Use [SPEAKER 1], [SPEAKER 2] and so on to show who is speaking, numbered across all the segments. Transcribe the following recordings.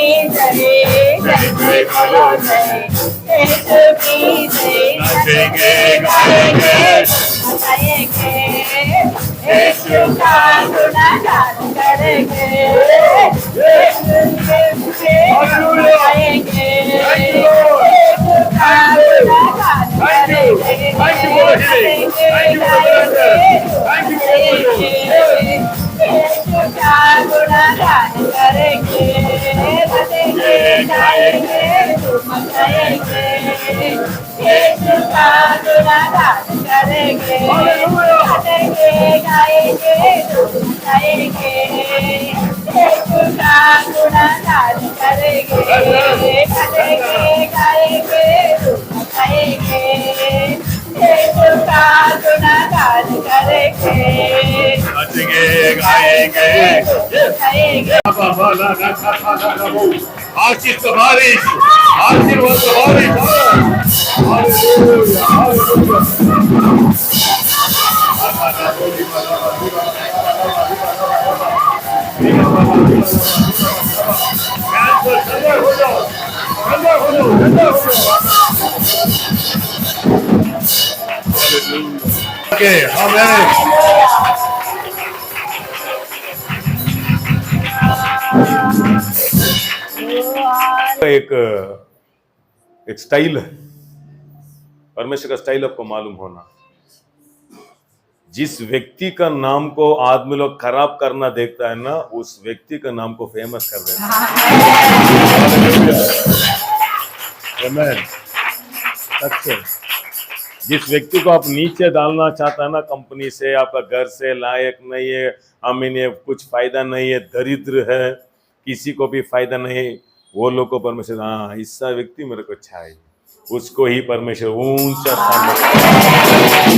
[SPEAKER 1] जय जय बोलो जय यीशु की जय नाचेंगे गाएंगे गाएंगे यीशु का गुणगान करेंगे यीशु के गाएंगे यीशु का गुणगान करेंगे यीशु का गुणगान करेंगे गाएंगे गाएंगे यीशु का गुणगान करेंगे गाएंगे गाएंगे यीशु का गुणगान करेंगे गाएंगे गाएंगे यीशु का गुणगान करेंगे
[SPEAKER 2] नाचेंगे गाएंगे आशीष का बारिश आशीर्वाद का बारिश एक स्टाइल है, परमेश्वर का स्टाइल आपको मालूम होना। जिस व्यक्ति का नाम को आदमी लोग खराब करना देखता है ना, उस व्यक्ति का नाम को फेमस कर देता है। जिस व्यक्ति को आप नीचे डालना चाहता है ना, कंपनी से, आपका घर से, लायक नहीं है, ये कुछ फायदा नहीं है, दरिद्र है, किसी को भी फायदा नहीं, वो लोग को परमेश्वर हाँ ऐसा व्यक्ति मेरे को अच्छा है, उसको ही परमेश्वर ऊंचा स्थान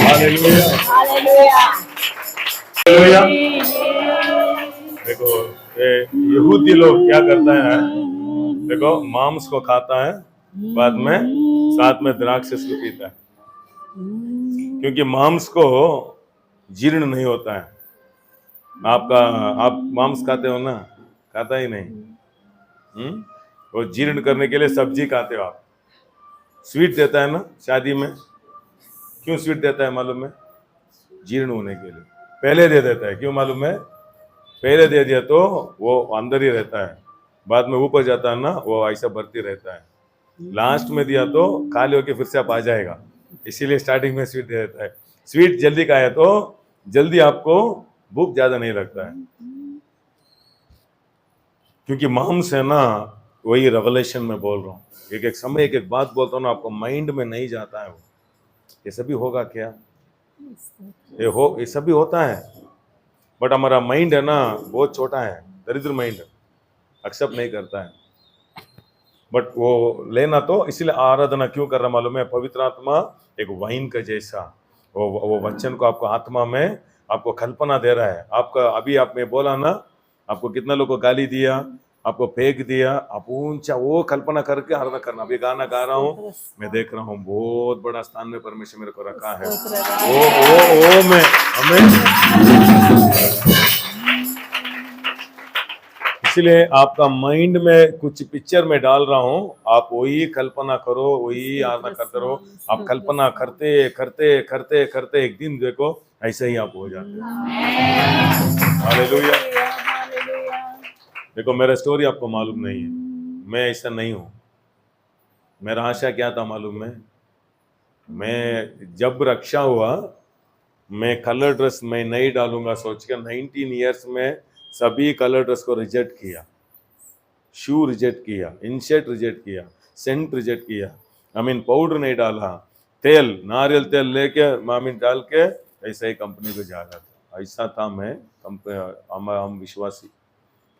[SPEAKER 2] हालेलुया। देखो यहूदी लोग क्या करता है, देखो मांस को खाता है, बाद में साथ में द्राक्ष को पीता है, क्योंकि मांस को जीर्ण नहीं होता है। आप मांस खाते हो ना, खाता ही नहीं। वो जीर्ण करने के लिए सब्जी खाते हो आप। स्वीट देता है ना शादी में, क्यों स्वीट देता है मालूम है? जीर्ण होने के लिए पहले दे देता है। क्यों मालूम है? पहले दे दिया तो वो अंदर ही रहता है, बाद में ऊपर जाता है ना, वो ऐसा बढ़ती रहता है। लास्ट में दिया तो खाली होके फिर से आप आ जाएगा, इसीलिए स्टार्टिंग में स्वीट दे देता है। स्वीट जल्दी खाए तो जल्दी आपको भूख ज्यादा नहीं लगता है, क्योंकि मांस है ना, वही रेवलेशन में बोल रहा हूँ, एक समय एक बात बोलता हूँ ना, आपको माइंड में नहीं जाता है वो, ये सभी होगा क्या? ये सभी होता है, बट हमारा माइंड है ना बहुत छोटा है, दरिद्र माइंड, एक्सेप्ट नहीं करता है। बट वो लेना तो इसीलिए आराधना क्यों कर रहा मालूम है? पवित्र आत्मा एक वाइन का जैसा, वो वचन को आपको आत्मा में आपको कल्पना दे रहा है। आपका अभी आप में बोला ना, आपको कितना लोगों को गाली दिया, आपको फेंक दिया, आप ऊंचा वो कल्पना करके आराधना करना। अभी गाना गा रहा हूँ, मैं देख रहा हूँ बहुत बड़ा स्थान में परमेश्वर मेरे को रखा है, ओ मैं हमें। इसलिए आपका माइंड में कुछ पिक्चर में डाल रहा हूँ, आप वही कल्पना करो, वही आराधना करते रहो। आप कल्पना करते करते करते करते एक दिन देखो ऐसे ही आप हो जाते हैं। हालेलुया। देखो मेरा स्टोरी आपको मालूम नहीं है, मैं ऐसा नहीं हूँ। मेरा आशा क्या था मालूम है? मैं जब रक्षा हुआ, मैं कलर ड्रेस मैं नहीं डालूंगा सोच कर 19 ईयर्स में सभी कलर ड्रेस को रिजेक्ट किया। शू रिजेक्ट किया, इनशर्ट रिजेक्ट किया, सेंट रिजेक्ट किया, पाउडर नहीं डाला, तेल नारियल तेल लेके डाल के ऐसा ही कंपनी को जा रहा था। ऐसा था मैं, हम विश्वासी,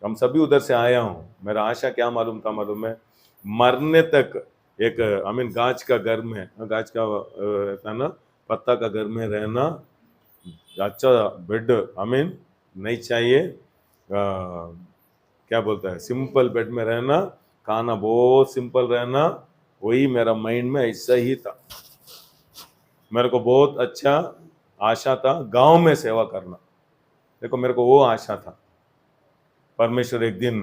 [SPEAKER 2] हम सभी उधर से आया हूँ। मेरा आशा क्या मालूम था मालूम है? मरने तक एक गाछ का घर में, गाछ का था ना, पत्ता का घर में रहना, अच्छा बेड नहीं चाहिए, क्या बोलता है, सिंपल बेड में रहना, खाना बहुत सिंपल रहना, वही मेरा माइंड में ऐसा ही था। मेरे को बहुत अच्छा आशा था गांव में सेवा करना। देखो मेरे को वो आशा था। परमेश्वर एक दिन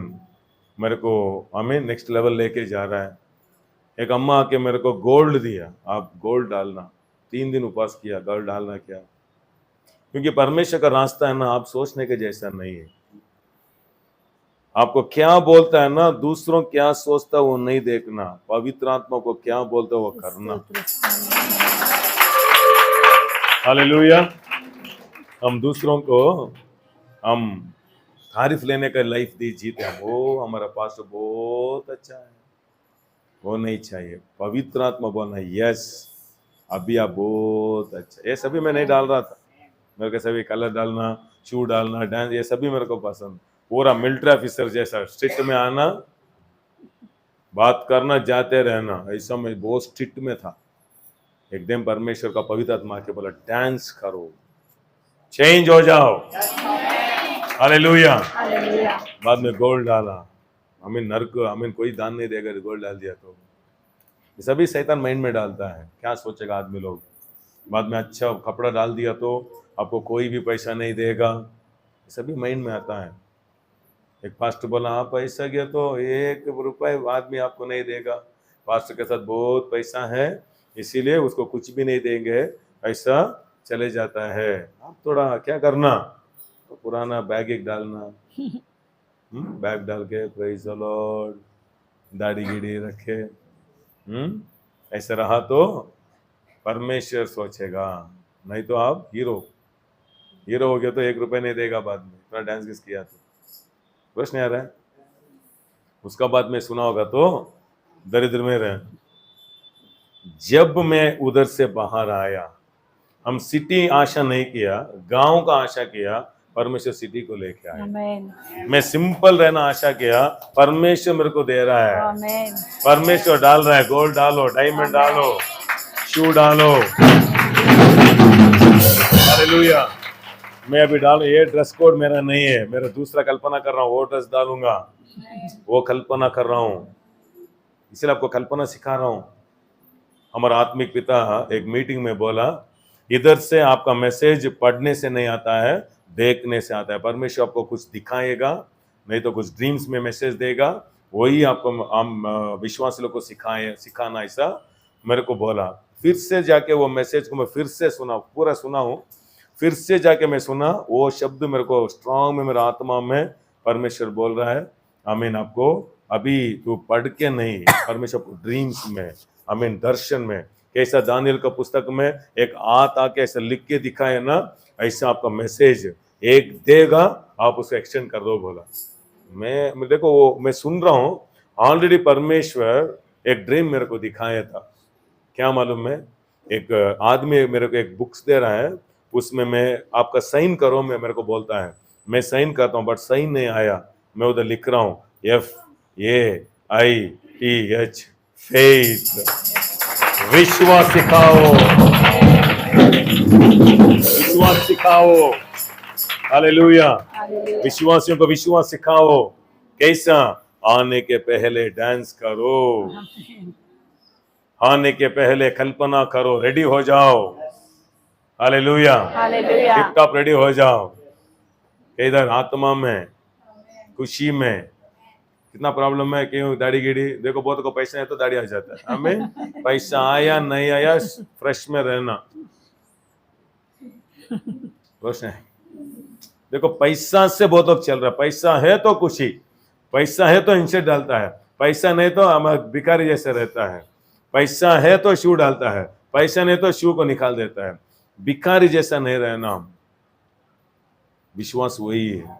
[SPEAKER 2] मेरे को हमें नेक्स्ट लेवल लेके जा रहा है। एक अम्मा आके मेरे को गोल्ड दिया, आप गोल्ड डालना। 3 दिन उपवास किया, गोल्ड डालना क्या, क्योंकि परमेश्वर का रास्ता है ना आप सोचने के जैसा नहीं है। आपको क्या बोलता है ना, दूसरों क्या सोचता है वो नहीं देखना, पवित्र आत्मा को क्या बोलता है वो करना। हालेलुया। हम दूसरों को हम तारीफ लेने का लाइफ दी जीते हैं, वो हमारा पास्टर बहुत अच्छा है, वो नहीं चाहिए। पवित्र आत्मा बोलना यस अभी आप बहुत अच्छा। ये सभी मैं नहीं डाल रहा था, मेरे को सभी कलर डालना, शू डालना, डांस, ये सभी मेरे को पसंद। पूरा मिलिट्री ऑफिसर जैसा स्ट्रिक्ट में आना, बात करना, जाते रहना, ऐसा मैं बहुत स्ट्रिक्ट में था। एकदम परमेश्वर का पवित्र आत्मा के बोला डांस करो, चेंज हो जाओ। हालेलुया। बाद में गोल्ड डाला, हमें नर्क, हमें कोई दान नहीं देगा, गोल्ड डाल दिया तो ये सभी शैतान माइंड में डालता है, क्या सोचेगा आदमी लोग। बाद में अच्छा कपड़ा डाल दिया तो आपको कोई भी पैसा नहीं देगा, ये सभी माइंड में आता है। एक पास्टर बोला हाँ पैसा गया तो 1 रुपए आदमी आपको नहीं देगा, पास्टर के साथ बहुत पैसा है इसीलिए उसको कुछ भी नहीं देंगे, ऐसा चले जाता है। आप थोड़ा क्या करना, तो पुराना बैग एक डालना, बैग डाल के प्रेज द लॉर्ड, दाढ़ी गिड़ी रखे, ऐसा रहा तो परमेश्वर सोचेगा। नहीं तो आप हीरो हो गया तो 1 रुपए नहीं देगा बाद में, इतना डांस किस किया तो। प्रश्न आ रहा है, उसका बाद में सुना होगा तो दरिद्र में रहे। जब मैं उधर से बाहर आया, हम सिटी आशा नहीं किया, गांव का आशा किया, परमेश्वर सिटी को लेके आया। मैं सिंपल रहना आशा किया, परमेश्वर मेरे को दे रहा है। परमेश्वर डाल रहा है, गोल्ड डालो, डायमंड डालो, शू डालो। हालेलुया। मैं अभी डाल, ये ड्रेस कोड मेरा नहीं है, मेरा दूसरा कल्पना कर रहा हूँ, वो ड्रेस डालूंगा, वो कल्पना कर रहा हूँ, इसलिए आपको कल्पना सिखा रहा हूँ। हमारा आत्मिक पिता एक मीटिंग में बोला, इधर से आपका मैसेज पढ़ने से नहीं आता है, देखने से आता है। परमेश्वर आपको कुछ दिखाएगा, नहीं तो कुछ ड्रीम्स में मैसेज देगा, वही आपको हम विश्वासी लोग को सिखाना, ऐसा मेरे को बोला। फिर से जाके वो मैसेज को मैं फिर से सुना, पूरा सुना हूँ, फिर से जाके मैं सुना, वो शब्द मेरे को स्ट्रांग में, मेरा आत्मा में परमेश्वर बोल रहा है, आमीन, आपको अभी तू पढ़ के नहीं, परमेश्वर ड्रीम्स में, आमीन, दर्शन में, कैसा दानियल का पुस्तक में एक आत आके ऐसा लिख के दिखाए ना, ऐसा आपका मैसेज एक देगा, आप उसको एक्सटेंड कर दो। बोला मैं देखो वो मैं सुन रहा हूँ, ऑलरेडी परमेश्वर एक ड्रीम मेरे को दिखाया था। क्या मालूम है, एक आदमी मेरे को एक बुक्स दे रहा है, उसमें मैं आपका साइन करो, मैं मेरे को बोलता है, मैं साइन करता हूँ, बट साइन नहीं आया, मैं उधर लिख रहा हूँ FAITH, फेथ। विश्वास सिखाओ, विश्वास सिखाओ। हालेलुया। विश्वासियों को विश्वास सिखाओ। कैसा? आने के पहले डांस करो, आने के पहले कल्पना करो, रेडी हो जाओ। हालेलुया, टिप टॉप रेडी हो जाओ। इधर आत्मा में, खुशी में, कितना प्रॉब्लम है, क्यों दाढ़ी गिड़ी, देखो बहुत को पैसा है तो दाढ़ी आ जाता है, हमें पैसा आया नहीं आया फ्रेश में रहना। रोशन है, देखो पैसा से बहुत लोग चल रहा है, पैसा है तो खुशी, पैसा है तो इंशर्ट डालता है, पैसा नहीं तो हमारा भिखारी जैसे रहता है, पैसा है तो शू डालता है, पैसा नहीं तो शू को निकाल देता है, भिखारी जैसा नहीं रहना। विश्वास वही है।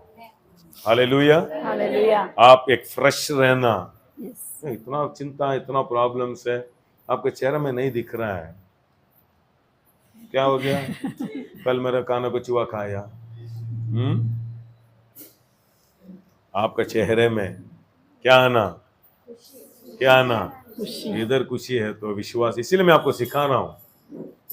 [SPEAKER 2] Hallelujah, hallelujah. आप एक फ्रेश रहना। इतना चिंता, इतना प्रॉब्लम्स है, आपके चेहरे में नहीं दिख रहा है, क्या हो गया? कल मेरा कानों को चूहा खाया, आपका चेहरे में क्या आना, क्या आना? इधर खुशी है तो विश्वास। इसीलिए मैं आपको सिखा रहा हूँ,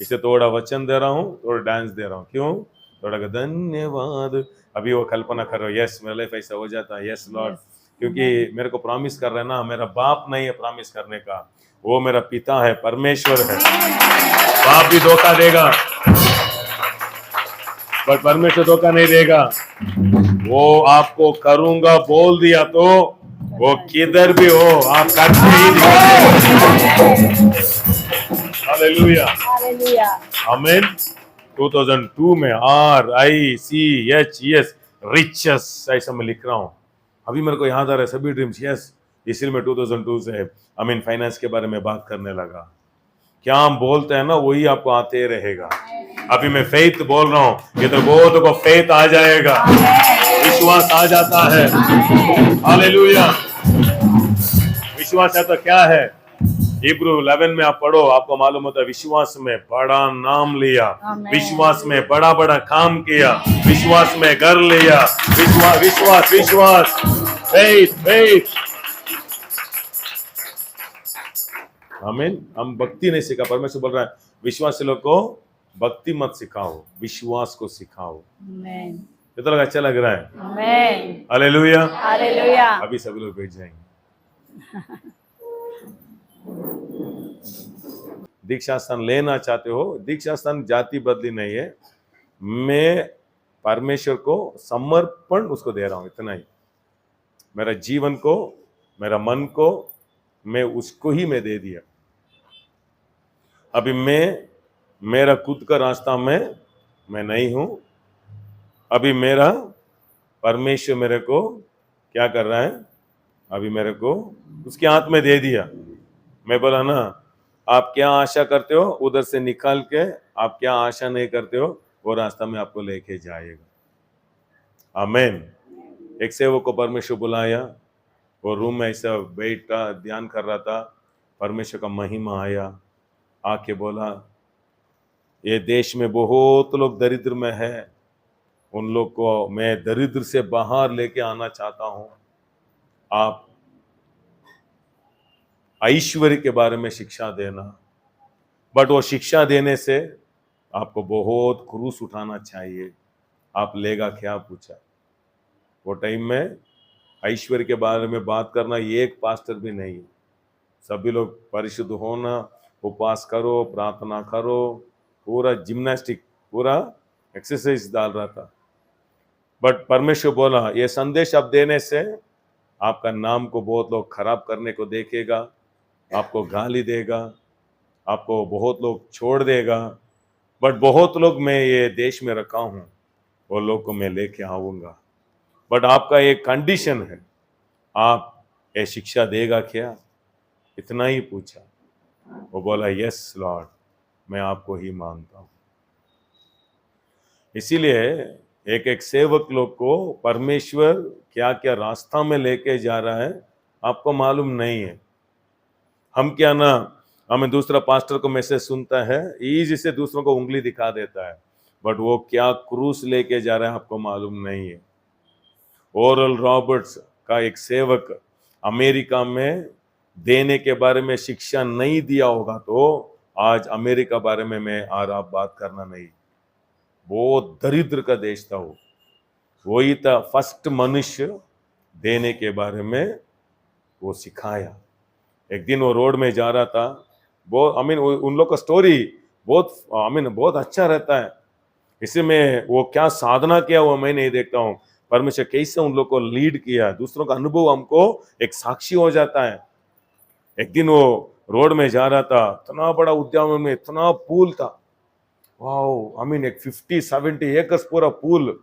[SPEAKER 2] इसे थोड़ा वचन दे रहा हूँ, थोड़ा डांस दे रहा हूँ। क्यों? थोड़ा धन्यवाद। अभी वो कल्पना कर रहे हो, यस मेरा लाइफ ऐसा हो जाता है, यस लॉर्ड, क्योंकि मेरे को प्रॉमिस कर रहे हैं ना, मेरा बाप नहीं है प्रॉमिस करने का, वो मेरा पिता है, परमेश्वर है। बाप भी धोखा देगा पर परमेश्वर धोखा नहीं देगा। वो आपको करूंगा बोल दिया तो वो किधर भी हो आप करके ही दिखाओ। Hallelujah,
[SPEAKER 1] hallelujah.
[SPEAKER 2] आमीन। 2002 में RICHES रिचेस ऐसा मैं लिख रहा हूँ। अभी मेरे को याद आ रहा है सभी ड्रीम्स, यस। इसलिए मैं 2002 से फाइनेंस के बारे में बात करने लगा। क्या हम बोलते हैं ना वही आपको आते रहेगा। अभी मैं फेथ बोल रहा हूँ, ये तो बहुत को फेथ आ जाएगा, विश्वास आ जाता है। हालेलुया। विश्वास है तो क्या है? हिब्रू 11 में आप पढ़ो, आपको मालूम होता है विश्वास में बड़ा नाम लिया, विश्वास में बड़ा बड़ा काम किया, विश्वास में घर लिया। विश्वास विश्वास विश्वास, फेथ फेथ। आमीन। हम भक्ति नहीं सीखा, परमेश्वर बोल रहा है विश्वासी लोग को भक्ति मत सिखाओ, विश्वास को सिखाओ। ये तो अच्छा लग रहा है। Hallelujah,
[SPEAKER 1] hallelujah.
[SPEAKER 2] अभी सभी लोग बैठ जाएंगे। दीक्षा स्थान लेना चाहते हो, दीक्षा स्थान जाति बदली नहीं है। मैं परमेश्वर को समर्पण उसको दे रहा हूं, इतना ही। मेरा जीवन को, मेरा मन को मैं उसको ही मैं दे दिया। अभी मेरा खुद का रास्ता में मैं नहीं हूं। अभी मेरा परमेश्वर मेरे को क्या कर रहा है, अभी मेरे को उसके हाथ में दे दिया। मैं बोला ना, आप क्या आशा करते हो उधर से निकाल के, आप क्या आशा नहीं करते हो वो रास्ता में आपको लेके जाएगा। आमीन। एक सेवक को परमेश्वर बुलाया, वो रूम में ऐसा बैठा ध्यान कर रहा था, परमेश्वर का महिमा आया, आके बोला ये देश में बहुत लोग दरिद्र में है, उन लोग को मैं दरिद्र से बाहर लेके आना चाहता हूं। आप ऐश्वर्य के बारे में शिक्षा देना, बट वो शिक्षा देने से आपको बहुत क्रूस उठाना चाहिए। आप लेगा क्या पूछा। वो टाइम में ऐश्वर्य के बारे में बात करना एक पास्टर भी नहीं, सभी लोग परिशुद्ध होना, उपवास करो, प्रार्थना करो, पूरा जिम्नास्टिक, पूरा एक्सरसाइज डाल रहा था। बट परमेश्वर बोला ये संदेश आप देने से आपका नाम को बहुत लोग खराब करने को देखेगा, आपको गाली देगा, आपको बहुत लोग छोड़ देगा, बट बहुत लोग मैं ये देश में रखा हूं, वो लोग को मैं लेके आऊंगा। बट आपका एक कंडीशन है, आप ये शिक्षा देगा क्या, इतना ही पूछा। वो बोला यस लॉर्ड, मैं आपको ही मानता हूं। इसीलिए एक एक सेवक लोग को परमेश्वर क्या क्या रास्ता में लेके जा रहा है आपको मालूम नहीं है। हम क्या ना, हमें दूसरा पास्टर को मैसेज सुनता है, ईजी से दूसरों को उंगली दिखा देता है, बट वो क्या क्रूस लेके जा रहा है आपको मालूम नहीं है। ओरल रॉबर्ट्स का एक सेवक अमेरिका में देने के बारे में शिक्षा नहीं दिया होगा तो आज अमेरिका बारे में मैं और आप बात करना नहीं। बहुत दरिद्र का देश था वो ही था फर्स्ट मनुष्य देने के बारे में वो सिखाया। एक दिन वो रोड में जा रहा था, बहुत उन लोग का स्टोरी बहुत बहुत अच्छा रहता है। इसे में वो क्या साधना किया वो मैं नहीं देखता हूँ, परमेश्वर कैसे उन लोग को लीड किया, दूसरों का अनुभव हमको एक साक्षी हो जाता है। एक दिन वो रोड में जा रहा था, इतना बड़ा उद्यान में इतना पूल था, वाओ, एक 50-70 एकर्स पूरा पूल।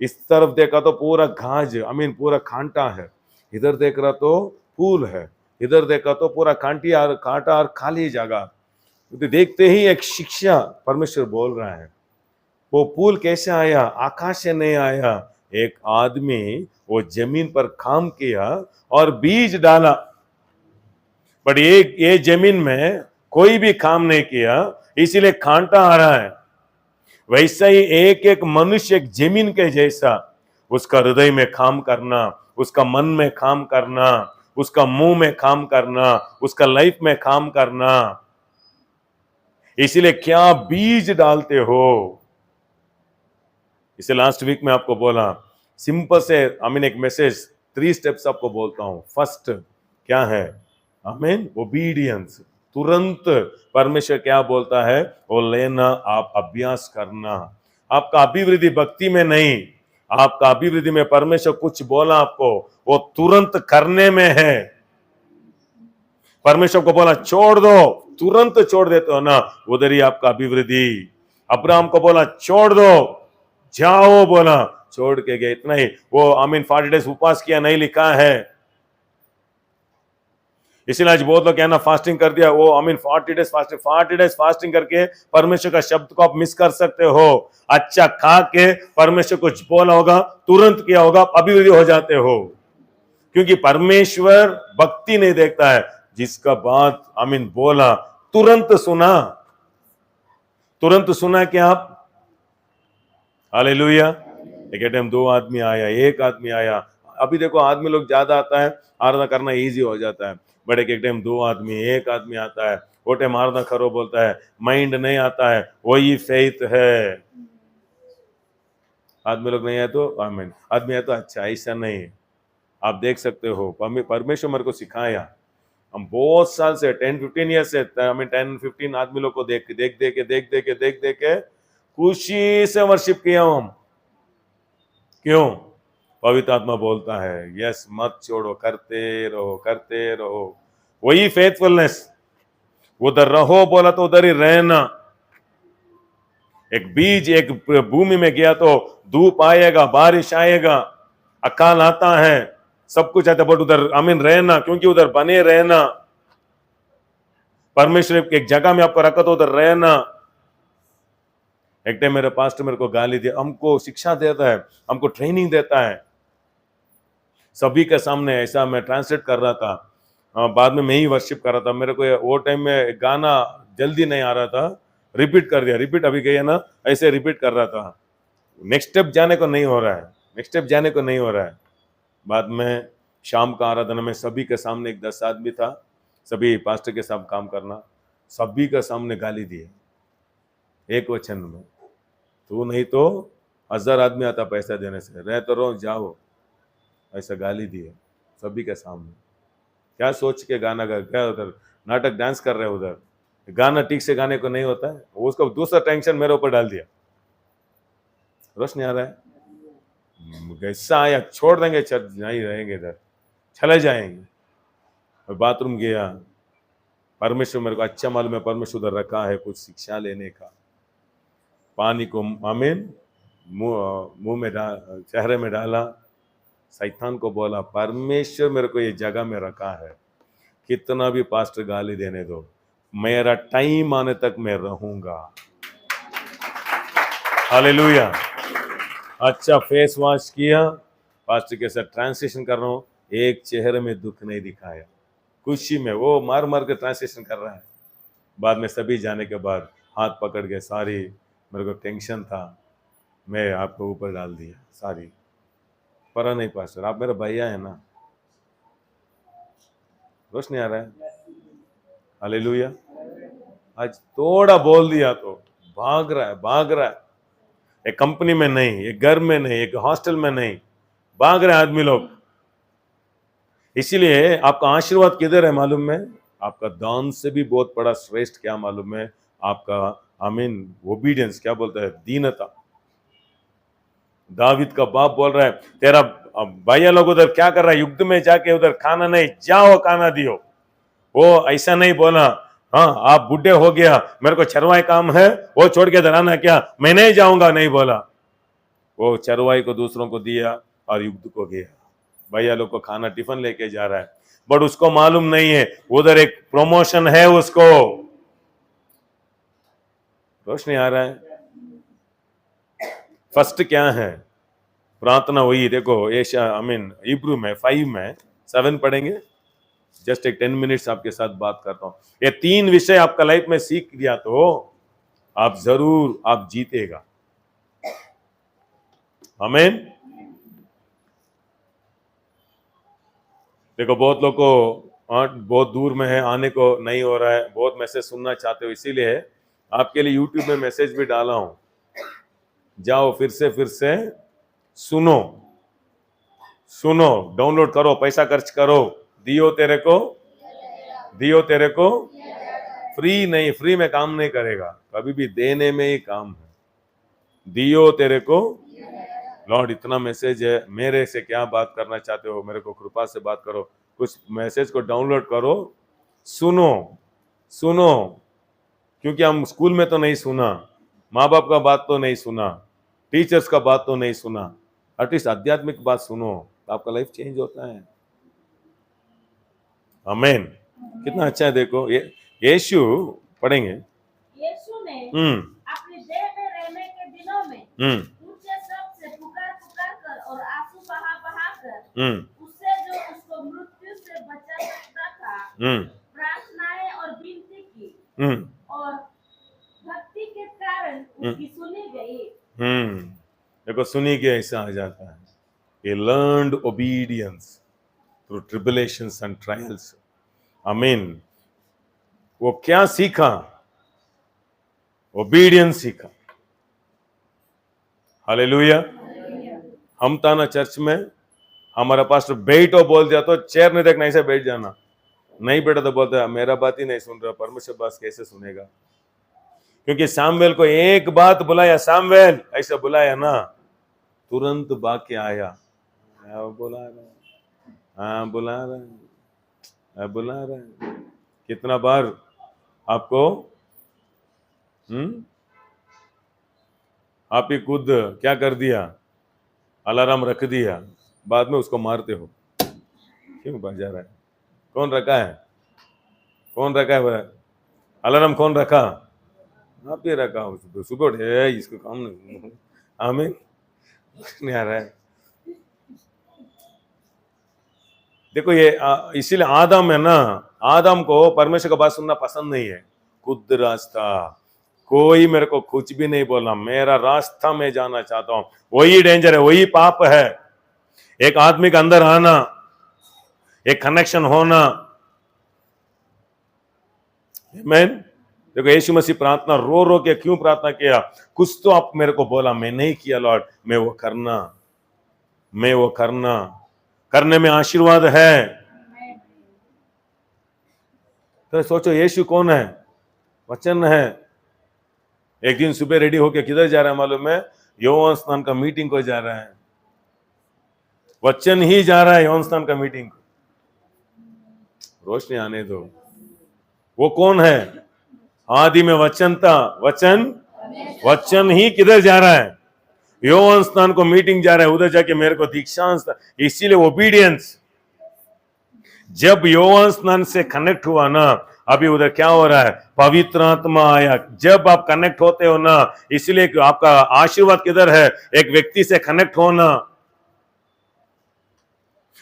[SPEAKER 2] इस तरफ देखा तो पूरा घास, पूरा कांटा है, इधर देख रहा तो पूल है, इधर देखा तो पूरा कांटा और खाली जगह। तो देखते ही एक शिक्षा परमेश्वर बोल रहा है। वो पूल कैसे आया, आकाश से नहीं आया। एक आदमी वो जमीन पर काम किया और बीज डाला, बट ये जमीन में कोई भी काम नहीं किया, इसीलिए कांटा आ रहा है। वैसा ही एक एक मनुष्य एक जमीन के जैसा, उसका हृदय में काम करना, उसका मन में काम करना, उसका मुंह में काम करना, उसका लाइफ में काम करना। इसीलिए क्या बीज डालते हो। इसे लास्ट वीक में आपको बोला सिंपल से, एक मैसेज 3 स्टेप्स आपको बोलता हूं। फर्स्ट क्या है, ओबीडियंस। तुरंत परमेश्वर क्या बोलता है वो लेना, आप अभ्यास करना। आपका अभिवृद्धि भक्ति में नहीं, आपका अभिवृद्धि में परमेश्वर कुछ बोला आपको, वो तुरंत करने में है। परमेश्वर को बोला छोड़ दो, तुरंत छोड़ देते हो ना, उधर ही आपका अभिवृद्धि। अब्राहम को बोला छोड़ दो, जाओ, बोला छोड़ के गए, इतना ही। वो 40 डेज उपवास किया, नहीं लिखा है। इसीलिए आज बहुत लोग कहना फास्टिंग कर दिया, वो 40 डेज फास्टिंग करके परमेश्वर का शब्द को आप मिस कर सकते हो। अच्छा खा के परमेश्वर कुछ बोला होगा, तुरंत किया होगा, अभिवृद्धि हो जाते हो। क्योंकि परमेश्वर भक्ति नहीं देखता है, जिसका बात बोला तुरंत सुना, तुरंत सुना क्या आप? हालेलुया। एक टाइम 2 आदमी आया, 1 आदमी आया। अभी देखो आदमी लोग ज्यादा आता है, आराधना करना इजी हो जाता है। बट एक टाइम 2 आदमी, 1 आदमी आता है, वो टाइम आराधना करो बोलता है, माइंड नहीं आता है, वही फेथ है। आदमी लोग नहीं आए तो आमीन, आदमी आए तो अच्छा, ऐसा नहीं। आप देख सकते हो, परमेश्वर मेरे को सिखाया। हम बहुत साल से 10-15 ईयर से 10-15 आदमी लोग को देख दे के खुशी से वर्शिप किया हम। क्यों? पवित्र आत्मा बोलता है यस, मत छोड़ो, करते रहो। वही फेथफुलनेस, उधर रहो बोला तो उधर ही रहना। एक बीज एक भूमि में गया तो धूप आएगा, बारिश आएगा, अकाल आता है, सब कुछ आता है, बट उधर रहना, क्योंकि उधर बने रहना। परमेश्वर एक जगह में आपको रखा तो उधर रहना। एक टाइम मेरे पास्टर मेरे को गाली दिया, हमको शिक्षा देता है, हमको ट्रेनिंग देता है सभी के सामने। ऐसा मैं ट्रांसलेट कर रहा था, बाद में मैं ही वर्शिप कर रहा था। मेरे को वो टाइम में गाना जल्दी नहीं आ रहा था, रिपीट कर दिया, रिपीट अभी गया ना, ऐसे रिपीट कर रहा था। नेक्स्ट स्टेप जाने को नहीं हो रहा है। बाद में शाम का आराधना में सभी के सामने, एक 10 आदमी था, सभी पास्टर के साथ काम करना, सभी के सामने गाली दिए एक वचन में। तू नहीं तो 1000 आदमी आता पैसा देने से, रह तो रहो, जाओ, ऐसा गाली दिए सभी के सामने। क्या सोच के गाना गा, क्या उधर नाटक डांस कर रहे हो, उधर गाना ठीक से गाने को नहीं होता है। उसको दूसरा टेंशन मेरे ऊपर डाल दिया। रोशनी आ रहा है, ऐसा आया, छोड़ देंगे, चर्च नहीं रहेंगे, इधर चले जाएंगे। बाथरूम गया, परमेश्वर मेरे को अच्छा मालूम है, परमेश्वर उधर रखा है कुछ शिक्षा लेने का। पानी को मुंह में चेहरे में डाला, शैतान को बोला परमेश्वर मेरे को ये जगह में रखा है, कितना भी पास्टर गाली देने दो, मेरा टाइम आने तक मैं रहूंगा। हालेलुया। अच्छा फेस वॉश किया, पास्टर के साथ ट्रांसलेशन कर रहा हूं, एक चेहरे में दुख नहीं दिखाया, खुशी में वो मार मार के ट्रांसलेशन कर रहा है। बाद में सभी जाने के बाद हाथ पकड़ के, सारी मेरे को टेंशन था, मैं आपको ऊपर डाल दिया सारी। पर नहीं पास्टर, आप मेरा भैया है ना। रोशनी आ रहा है? हालेलुया। आज थोड़ा बोल दिया तो भाग रहा है। एक कंपनी में नहीं, एक घर में नहीं, एक हॉस्टल में नहीं, भाग रहे आदमी लोग। इसीलिए आपका आशीर्वाद किधर है मालूम है? आपका दान से भी बहुत बड़ा श्रेष्ठ क्या मालूम है? आपका ओबीडियंस, क्या बोलता है, दीनता। दाविद का बाप बोल रहा है, तेरा भैया लोग उधर क्या कर रहा है, युद्ध में जाके उधर खाना नहीं, जाओ खाना दियो। वो ऐसा नहीं बोला, हाँ आप बुढ़े हो गया, मेरे को चरवाई काम है, वो छोड़ के दराना क्या, मैं नहीं जाऊंगा, नहीं बोला। वो चरवाई को दूसरों को दिया और युद्ध को गया। भैया लोग को खाना टिफिन लेके जा रहा है, बट उसको मालूम नहीं है उधर एक प्रमोशन है उसको। रोशनी आ रहा है? फर्स्ट क्या है? प्रार्थना। वही देखो इब्रू में 5 में 7 पढ़ेंगे। जस्ट एक 10 मिनट्स आपके साथ बात करता हूं। ये 3 विषय आपका लाइफ में सीख दिया तो आप जरूर आप जीतेगा। आमीन। देखो बहुत लोग को बहुत दूर में है, आने को नहीं हो रहा है, बहुत मैसेज सुनना चाहते हो, इसीलिए आपके लिए यूट्यूब में मैसेज भी डाला हूं, जाओ फिर से सुनो, डाउनलोड करो, पैसा खर्च करो। दियो तेरे को फ्री नहीं, फ्री में काम नहीं करेगा, कभी भी देने में ही काम है। दियो तेरे को लॉर्ड इतना मैसेज है, मेरे से क्या बात करना चाहते हो, मेरे को कृपा से बात करो। कुछ मैसेज को डाउनलोड करो, सुनो सुनो, क्योंकि हम स्कूल में तो नहीं सुना, माँ बाप का बात तो नहीं सुना, टीचर्स का बात तो नहीं सुना, एटलीस्ट आध्यात्मिक बात सुनो, तो आपका लाइफ चेंज होता है। आमीन। कितना अच्छा है, देखो ये यीशु पढ़ेंगे।
[SPEAKER 1] यीशु ने अपनी देह में रहने के दिनों में ऊंचे शब्द से पुकार पुकार कर और आंसू बहा बहा कर उससे जो उसको मृत्यु से बचा सकता था प्रार्थनाएं और विनती की, और भक्ति के कारण उसकी सुनी गई।
[SPEAKER 2] देखो सुनी गई ऐसा आ जाता है। He learned obedience through tribulations and trials. आमीन। वो क्या सीखा? ओबीडियंस सीखा। हालेलुया। हम था ना चर्च में, हमारा पास्टर बैठो बोल दिया तो चेयर नहीं देखना, ऐसे बैठ जाना, नहीं बैठा तो बोलता मेरा बात ही नहीं सुन रहा, परमेश्वर बात कैसे सुनेगा? क्योंकि सामुएल को एक बात बुलाया, सामुएल ऐसा बुलाया ना, तुरंत बाकी आया, बुला रहा, हाँ बुला रहा, बुला रहा। कितना बार आपको आप ही खुद क्या कर दिया, अलार्म रख दिया, बाद में उसको मारते हो, क्यों बजा रहा है? कौन रखा है? कौन रखा है अलार्म? कौन रखा? आप ही रखा हो। सुबह उठे इसको काम नहीं, आमीन नहीं आ रहा है। देखो ये इसीलिए आदम है ना, आदम को परमेश्वर का बात सुनना पसंद नहीं है। खुद रास्ता, कोई मेरे को कुछ भी नहीं बोलना, मेरा रास्ता मैं जाना चाहता हूं, वही डेंजर है, वही पाप है। एक आदमी के अंदर आना, एक कनेक्शन होना। आमीन। देखो यीशु मसीह प्रार्थना रो रो के क्यों प्रार्थना किया? कुछ तो आप मेरे को बोला, मैं नहीं किया लॉर्ड, मैं वो करना, मैं वो करना, करने में आशीर्वाद है। तो सोचो यीशु कौन है? वचन है। एक दिन सुबह रेडी होके किधर जा रहा है मालूम है? योहान स्नान का मीटिंग को जा रहा है। वचन ही जा रहा है योहान स्नान का मीटिंग को। रोशनी आने दो। वो कौन है? आदि में वचन था, वचन ही किधर जा रहा है? योहान स्नान को मीटिंग जा रहा है, उधर जाके मेरे को दीक्षांत था। इसीलिए ओबीडियंस, जब योहान स्नान से कनेक्ट हुआ ना, अभी उधर क्या हो रहा है? पवित्र आत्मा आया। जब आप कनेक्ट होते हो ना, इसलिए आपका आशीर्वाद किधर है? एक व्यक्ति से कनेक्ट होना।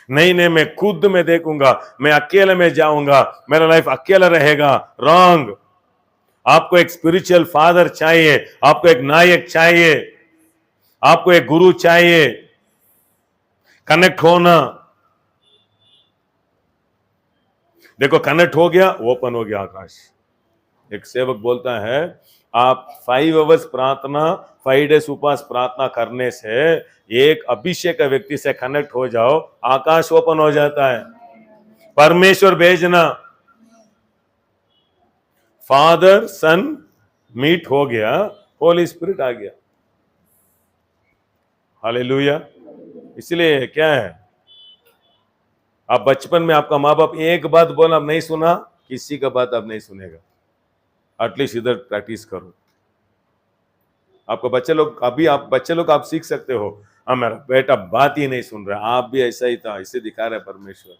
[SPEAKER 2] नहीं नहीं मैं खुद में देखूंगा, मैं अकेले में जाऊंगा, मेरा लाइफ अकेला रहेगा, रॉन्ग। आपको एक स्पिरिचुअल फादर चाहिए, आपको एक नायक चाहिए, आपको एक गुरु चाहिए। कनेक्ट होना। देखो कनेक्ट हो गया, ओपन हो गया आकाश। एक सेवक बोलता है आप 5 आवर्स प्रार्थना, 5 डेज उपवास प्रार्थना करने से एक अभिषेक व्यक्ति से कनेक्ट हो जाओ, आकाश ओपन हो जाता है। परमेश्वर भेजना, फादर सन मीट हो गया, होली स्पिरिट आ गया। हालेलुया। इसलिए क्या है, आप बचपन में आपका माँ बाप एक बात बोला, आप नहीं सुना, किसी का बात आप नहीं सुनेगा। एटलीस्ट इधर प्रैक्टिस करो। आपको बच्चे लोग, अभी आप बच्चे लोग आप सीख सकते हो, हाँ मेरा बेटा बात ही नहीं सुन रहा, आप भी ऐसा ही था, इसे दिखा रहे परमेश्वर।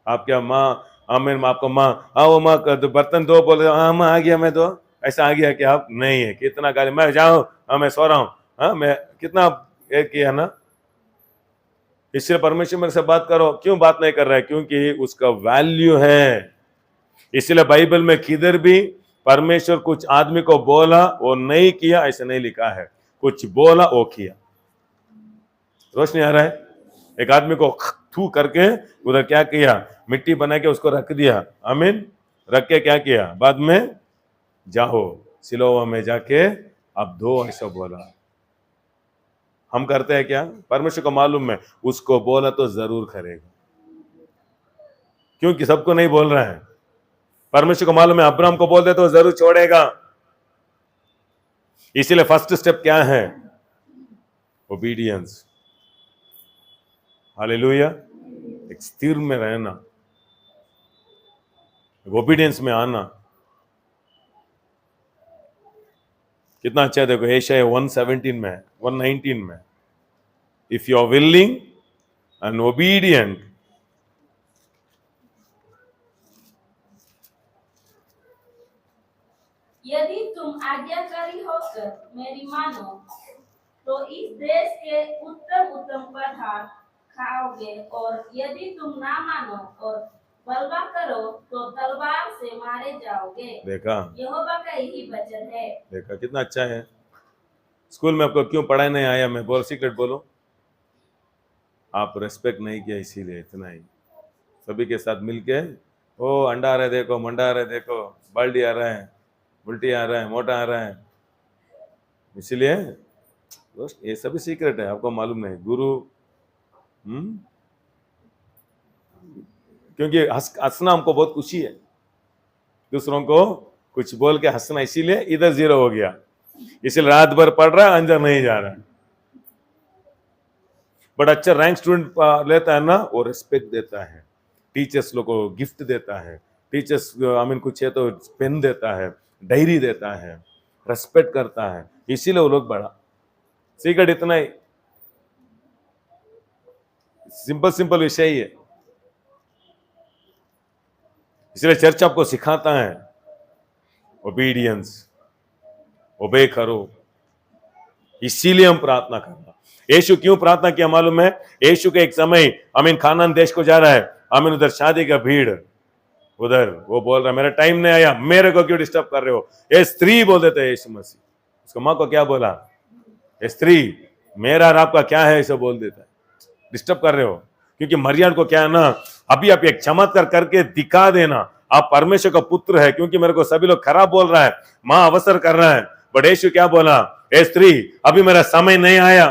[SPEAKER 2] आप क्या माँ, आमीन, आपको माँ, हाँ वो माँ बर्तन दो, बोले हाँ माँ आ गया मैं दो, ऐसा आ गया कि आप नहीं है? कितना गाली, मैं जाऊं, हाँ मैं सो रहा हूँ, हाँ मैं कितना एक किया ना। इसलिए परमेश्वर मेरे से बात करो, क्यों बात नहीं कर रहा है? क्योंकि उसका वैल्यू है। इसलिए बाइबल में किधर भी परमेश्वर कुछ आदमी को बोला वो नहीं किया ऐसा नहीं लिखा है, कुछ बोला वो किया। रोशनी आ रहा है? एक आदमी को थू करके उधर क्या किया, मिट्टी बना के उसको रख दिया, आमीन, रख के क्या किया, बाद में जाओ सिलोवा में जाके अब दो, ऐसा बोला। हम करते हैं क्या? परमेश्वर को मालूम है उसको बोला तो जरूर करेगा, क्योंकि सबको नहीं बोल रहा है। परमेश्वर को मालूम है अब्राहम को बोल दे तो जरूर छोड़ेगा। इसीलिए फर्स्ट स्टेप क्या है? Obedience, hallelujah. एक स्थिर में रहना, ओबीडियंस में आना, कितना अच्छा है। देखो एशाया 117 में, 119 में, if you are willing and obedient,
[SPEAKER 1] यदि तुम आज्ञाकारी होकर मेरी मानो तो इस देश के उत्तम उत्तम पदार्थ खाओगे, और यदि तुम ना मानो और बलवा करो तो तलवार से मारे जाओगे।
[SPEAKER 2] देखा,
[SPEAKER 1] यहोवा का यही वचन है।
[SPEAKER 2] देखा कितना अच्छा है। स्कूल में आपको क्यों पढ़ाई नहीं आया? मैं बोल, सीक्रेट बोलो, आप रेस्पेक्ट नहीं किया, इसीलिए। इतना ही। सभी के साथ मिलके, ओ अंडा आ रहा है देखो, मंडा आ रहा है देखो, बाल्टी आ रहा है, उल्टी आ रहा है, मोटा आ रहा है, इसलिए दोस्त ये सभी सीक्रेट है, आपको मालूम नहीं। गुरु क्योंकि हंसना हमको बहुत खुशी है, दूसरों को कुछ बोल के हंसना, इसीलिए इधर 0 हो गया। इसलिए रात भर पढ़ रहा है, अंदर नहीं जा रहा है। बट अच्छा रैंक स्टूडेंट लेता है ना, वो रिस्पेक्ट देता है, टीचर्स लोग को गिफ्ट देता है, टीचर्स कुछ है तो पेन देता है, डायरी देता है, रेस्पेक्ट करता है, इसीलिए वो लोग बड़ा। सीक्रेट इतना ही, सिंपल विषय ही है। इसलिए चर्च आपको सिखाता है ओबीडियंस, ओबे करो। इसीलिए हम प्रार्थना करना। यीशु क्यों प्रार्थना किया मालूम है? यीशु के एक समय खानान देश को जा रहा है, उधर शादी का भीड़, उधर वो बोल रहा है मेरा टाइम नहीं आया, मेरे को क्यों डिस्टर्ब कर रहे हो? ये स्त्री बोल देते हैं यीशु मसीह। उसको माँ को क्या बोला? ये स्त्री मेरा और आपका क्या है, ऐसा बोल देता है, डिस्टर्ब कर रहे हो। क्योंकि मरियम को क्या है ना, अभी आप एक चमत्कार करके दिखा देना, आप परमेश्वर का पुत्र है। क्योंकि मेरे को सभी लोग खराब बोल रहा है, मां अवसर कर रहा है, बट यीशु क्या बोला? ए स्त्री, अभी मेरा समय नहीं आया,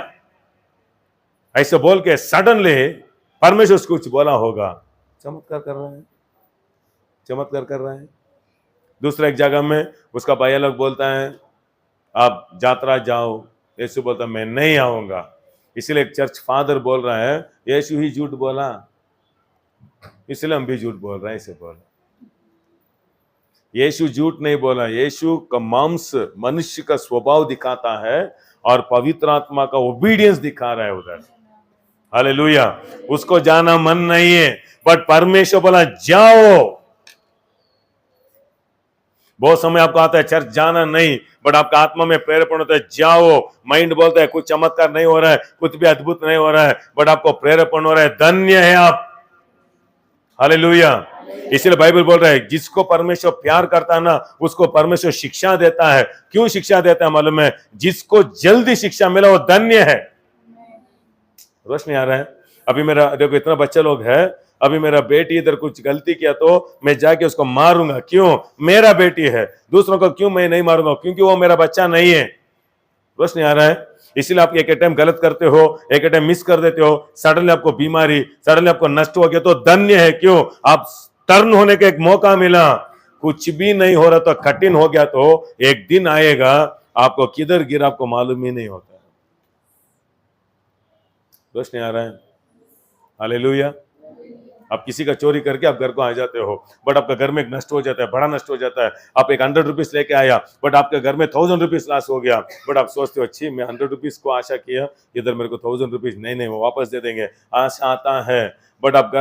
[SPEAKER 2] ऐसे बोल के सडनली परमेश्वर उसको कुछ बोला होगा, चमत्कार कर रहा है, चमत्कार कर रहा है। दूसरा एक जगह में उसका भाई अलग बोलता है आप यात्रा जाओ, यीशु बोलता मैं नहीं आऊंगा। इसलिए एक चर्च फादर बोल रहा है यीशु ही झूठ बोला, इसलिए हम भी झूठ बोल रहे हैं। इसे बोला यीशु झूठ नहीं बोला, यीशु का मांस मनुष्य का स्वभाव दिखाता है और पवित्र आत्मा का ओबीडियंस दिखा रहा है उधर। हालेलुया। उसको जाना मन नहीं है, बट परमेश्वर बोला जाओ। बहुत समय आपको आता है चर्च जाना नहीं, बट आपका आत्मा में प्रेरणा होता है जाओ। माइंड बोलता है कुछ चमत्कार नहीं हो रहा है, कुछ भी अद्भुत नहीं हो रहा है, बट आपको प्रेरणा हो रहा है, धन्य है आप। हालेलुया। इसलिए बाइबल बोल रहा है जिसको परमेश्वर प्यार करता है ना, उसको परमेश्वर शिक्षा देता है। क्यों शिक्षा देता है मालूम है? जिसको जल्दी शिक्षा मिला वो धन्य है। रोशनी आ रहा है? अभी मेरा देखो इतना बच्चा लोग है, अभी मेरा बेटी इधर कुछ गलती किया तो मैं जाके उसको मारूंगा, क्यों? मेरा बेटी है। दूसरों को क्यों मैं नहीं मारूंगा? क्योंकि वो मेरा बच्चा नहीं है। रोशनी आ रहा है? इसलिए आप एक टाइम गलत करते हो, एक टाइम मिस कर देते हो, सडनली आपको बीमारी, सडनली आपको नष्ट हो गया तो धन्य है। क्यों? आप टर्न होने का एक मौका मिला। कुछ भी नहीं हो रहा तो कठिन हो गया तो एक दिन आएगा आपको किधर गिरा आपको मालूम ही नहीं होता। रोशनी आ रहा है? हालेलुया। आप किसी का चोरी करके आप घर को आ जाते हो, बट आपका घर में एक नष्ट हो जाता है, बड़ा नष्ट हो जाता है। आप एक 100 रुपीज लेके आया, बट आपके घर में 1000 रुपीज लॉस हो गया। बट आप सोचते हो अच्छी मैं 100 रुपीज को आशा किया, इधर मेरे को 1000 रुपीज नहीं वो वापस दे देंगे, आशा आता है। बट आप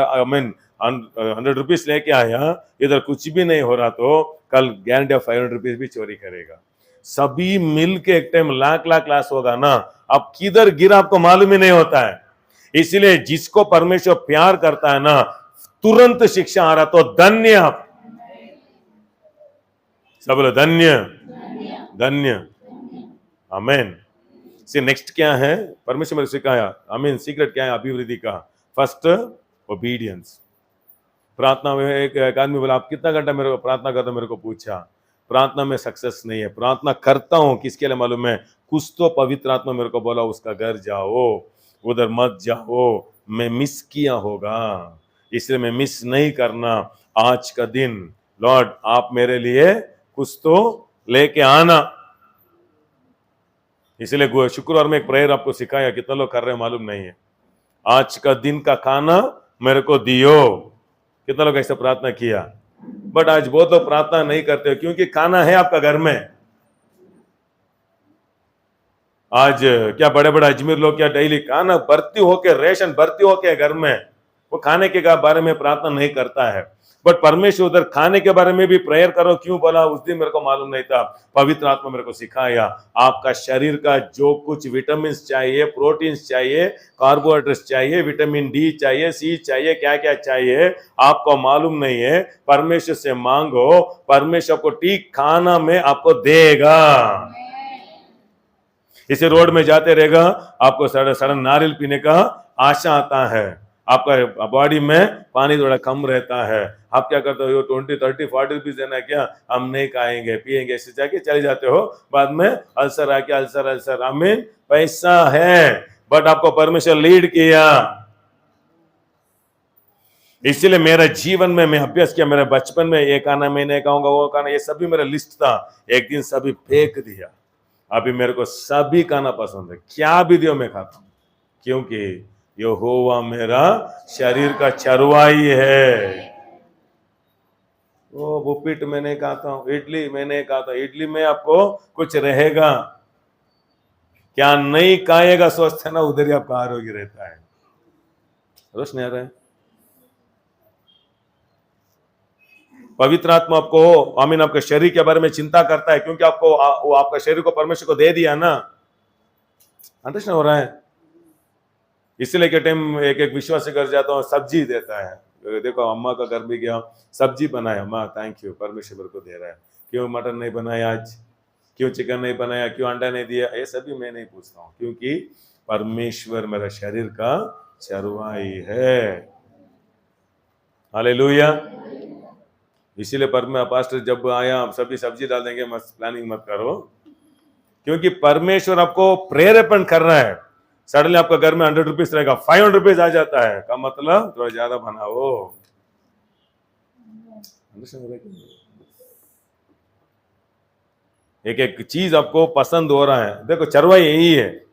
[SPEAKER 2] 100 रुपीज लेके आया, इधर कुछ भी नहीं हो रहा तो कल गारंटी 500 रुपीज भी चोरी करेगा। सभी मिल के एक टाइम लाख लॉस होगा ना, आप किधर गिरा आपको मालूम ही नहीं होता है। इसलिए जिसको परमेश्वर प्यार करता है ना, तुरंत शिक्षा आ रहा तो धन्य आप। सब बोलो धन्य, धन्य, आमीन। से नेक्स्ट क्या है? परमेश्वर ने सिखाया, आमीन। सीक्रेट क्या है अभिवृद्धि का? First obedience. प्रार्थना में एक आदमी बोला आप कितना घंटा मेरे को प्रार्थना करते, मेरे को पूछा। प्रार्थना में सक्सेस नहीं है, प्रार्थना करता हूं किसके लिए मालूम है? कुछ तो पवित्र आत्मा मेरे को बोला उसका घर जाओ, उधर मत जाओ, मैं मिस किया होगा, इसलिए मैं मिस नहीं करना आज का दिन। लॉर्ड आप मेरे लिए कुछ तो लेके आना, इसलिए शुक्रवार में एक प्रेयर आपको सिखाया, कितना लोग कर रहे हैं मालूम नहीं है। आज का दिन का खाना मेरे को दियो, कितना लोग ऐसा प्रार्थना किया। बट आज बहुत लोग प्रार्थना नहीं करते क्योंकि खाना है आपका घर में। आज क्या बड़े बड़े अजमेर लोग क्या डेली खाना भर्ती होके, रेशन भर्ती होके घर में, वो खाने के बारे में प्रार्थना नहीं करता है। बट परमेश्वर उधर खाने के बारे में भी प्रेयर करो क्यों बोला, उस दिन मेरे को मालूम नहीं था। पवित्र आत्मा मेरे को सिखाया, आपका शरीर का जो कुछ विटामिन चाहिए, प्रोटीन्स चाहिए, कार्बोहाइड्रेट्स चाहिए, विटामिन डी चाहिए, सी चाहिए, क्या क्या चाहिए आपको मालूम नहीं है। परमेश्वर से मांगो, परमेश्वर को ठीक खाना में आपको देगा। इसे रोड में जाते रहेगा, आपको सडन नारियल पीने का आशा आता है, आपका बॉडी में पानी थोड़ा कम रहता है। आप क्या करते हो, 20, 30, 40 रुपीज देना है क्या, हम नहीं खाएंगे पिएंगे, ऐसे जाके चले जाते हो, बाद में अल्सर आके अल्सर। आमीन, पैसा है बट आपको परमेश्वर लीड किया। इसलिए मेरा जीवन में मैं अभ्यास किया, मेरे बचपन में ये खाना मैं नहीं खाऊंगा, वो खाना, ये सभी मेरा लिस्ट था। एक दिन सभी फेंक दिया। अभी मेरे को सभी खाना पसंद है, क्या भी दियो मैं खाता हूं, क्योंकि यहोवा मेरा शरीर का चरवाही है। वो उपीट मैं नहीं खाता हूं, इडली मैं नहीं खाता, इडली में आपको कुछ रहेगा क्या, नहीं खाएगा स्वस्थ है ना, उधर ही आपका आरोग्य रहता है। रोश नहीं आ रहा है। पवित्र आत्मा आपको, आमीन, आपके शरीर के बारे में चिंता करता है क्योंकि आपको वो आपका शरीर को परमेश्वर को दे दिया ना। अंडरस्टैंड हो रहा है। इसलिए के टाइम एक विश्वासी घर जाता हूँ, सब्जी देता है। देखो अम्मा का घर भी गया, सब्जी बनाया, अम्मा थैंक यू, परमेश्वर को दे रहा है। क्यों मटन नहीं बनाया आज, क्यों चिकन नहीं बनाया, क्यों अंडा नहीं दिया, ये सभी मैं नहीं पूछता हूँ, क्योंकि परमेश्वर मेरा शरीर का चरवाही है। हालेलुया। इसीलिए पास्टर जब आया, सभी सब्जी डाल देंगे, मत प्लानिंग मत करो, क्योंकि परमेश्वर आपको प्रेरेपण कर रहा है। सडनली आपका घर में 100 रुपीज रहेगा, 500 रुपीज आ जाता है, का मतलब थोड़ा ज्यादा बनाओ। एक एक चीज आपको पसंद हो रहा है। देखो चरवाही यही है।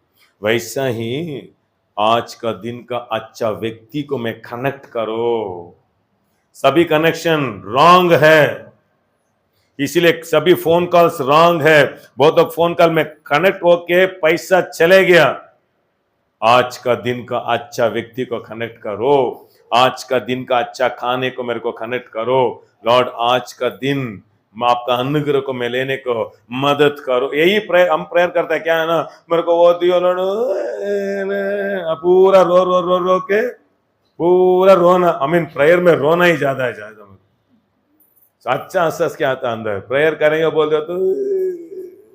[SPEAKER 2] वैसा ही आज का दिन का अच्छा व्यक्ति को मैं कनेक्ट करो। सभी कनेक्शन रॉन्ग है, इसीलिए सभी फोन कॉल्स रॉन्ग है। बहुत लोग फोन कॉल में कनेक्ट होके पैसा चले गया। आज का दिन का अच्छा व्यक्ति को कनेक्ट करो, आज का दिन का अच्छा खाने को मेरे को कनेक्ट करो। लॉर्ड आज का दिन आपका अनुग्रह को मैं लेने को मदद करो। यही प्रेयर हम प्रेयर करते हैं, क्या है ना, मेरे को वो दियो लॉर्ड, पूरा रो रो रो रो के पूरा रोना। आई मीन प्रेयर में रोना ही ज्यादा है, ज्यादा अच्छा हंस क्या आता अंदर। प्रेयर करेंगे बोल दो तो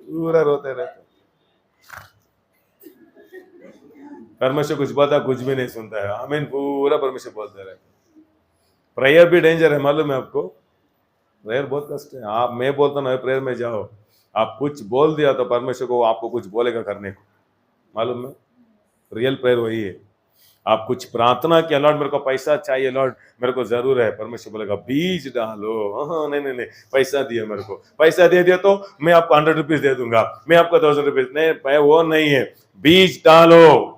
[SPEAKER 2] पूरा रोते रहते। परमेश्वर कुछ बोलता, कुछ भी नहीं सुनता है। आमीन, पूरा परमेश्वर बोलते रहते। प्रेयर भी डेंजर है, मालूम है आपको। प्रेयर बहुत कष्ट है। आप, मैं बोलता ना प्रेयर में जाओ, आप कुछ बोल दिया तो परमेश्वर को आपको कुछ बोलेगा करने को, मालूम है। रियल प्रेयर वही है। आप कुछ प्रार्थना किया, लॉर्ड मेरे को पैसा चाहिए, लॉर्ड मेरे को जरूर है, परमेश्वर बोलेगा बीज डालो। हाँ नहीं, पैसा दिया, मेरे को पैसा दे दिया तो मैं आपको 100 रुपीज दे दूंगा, मैं आपको 1000 रुपीज, नहीं वो नहीं है। बीज डालो।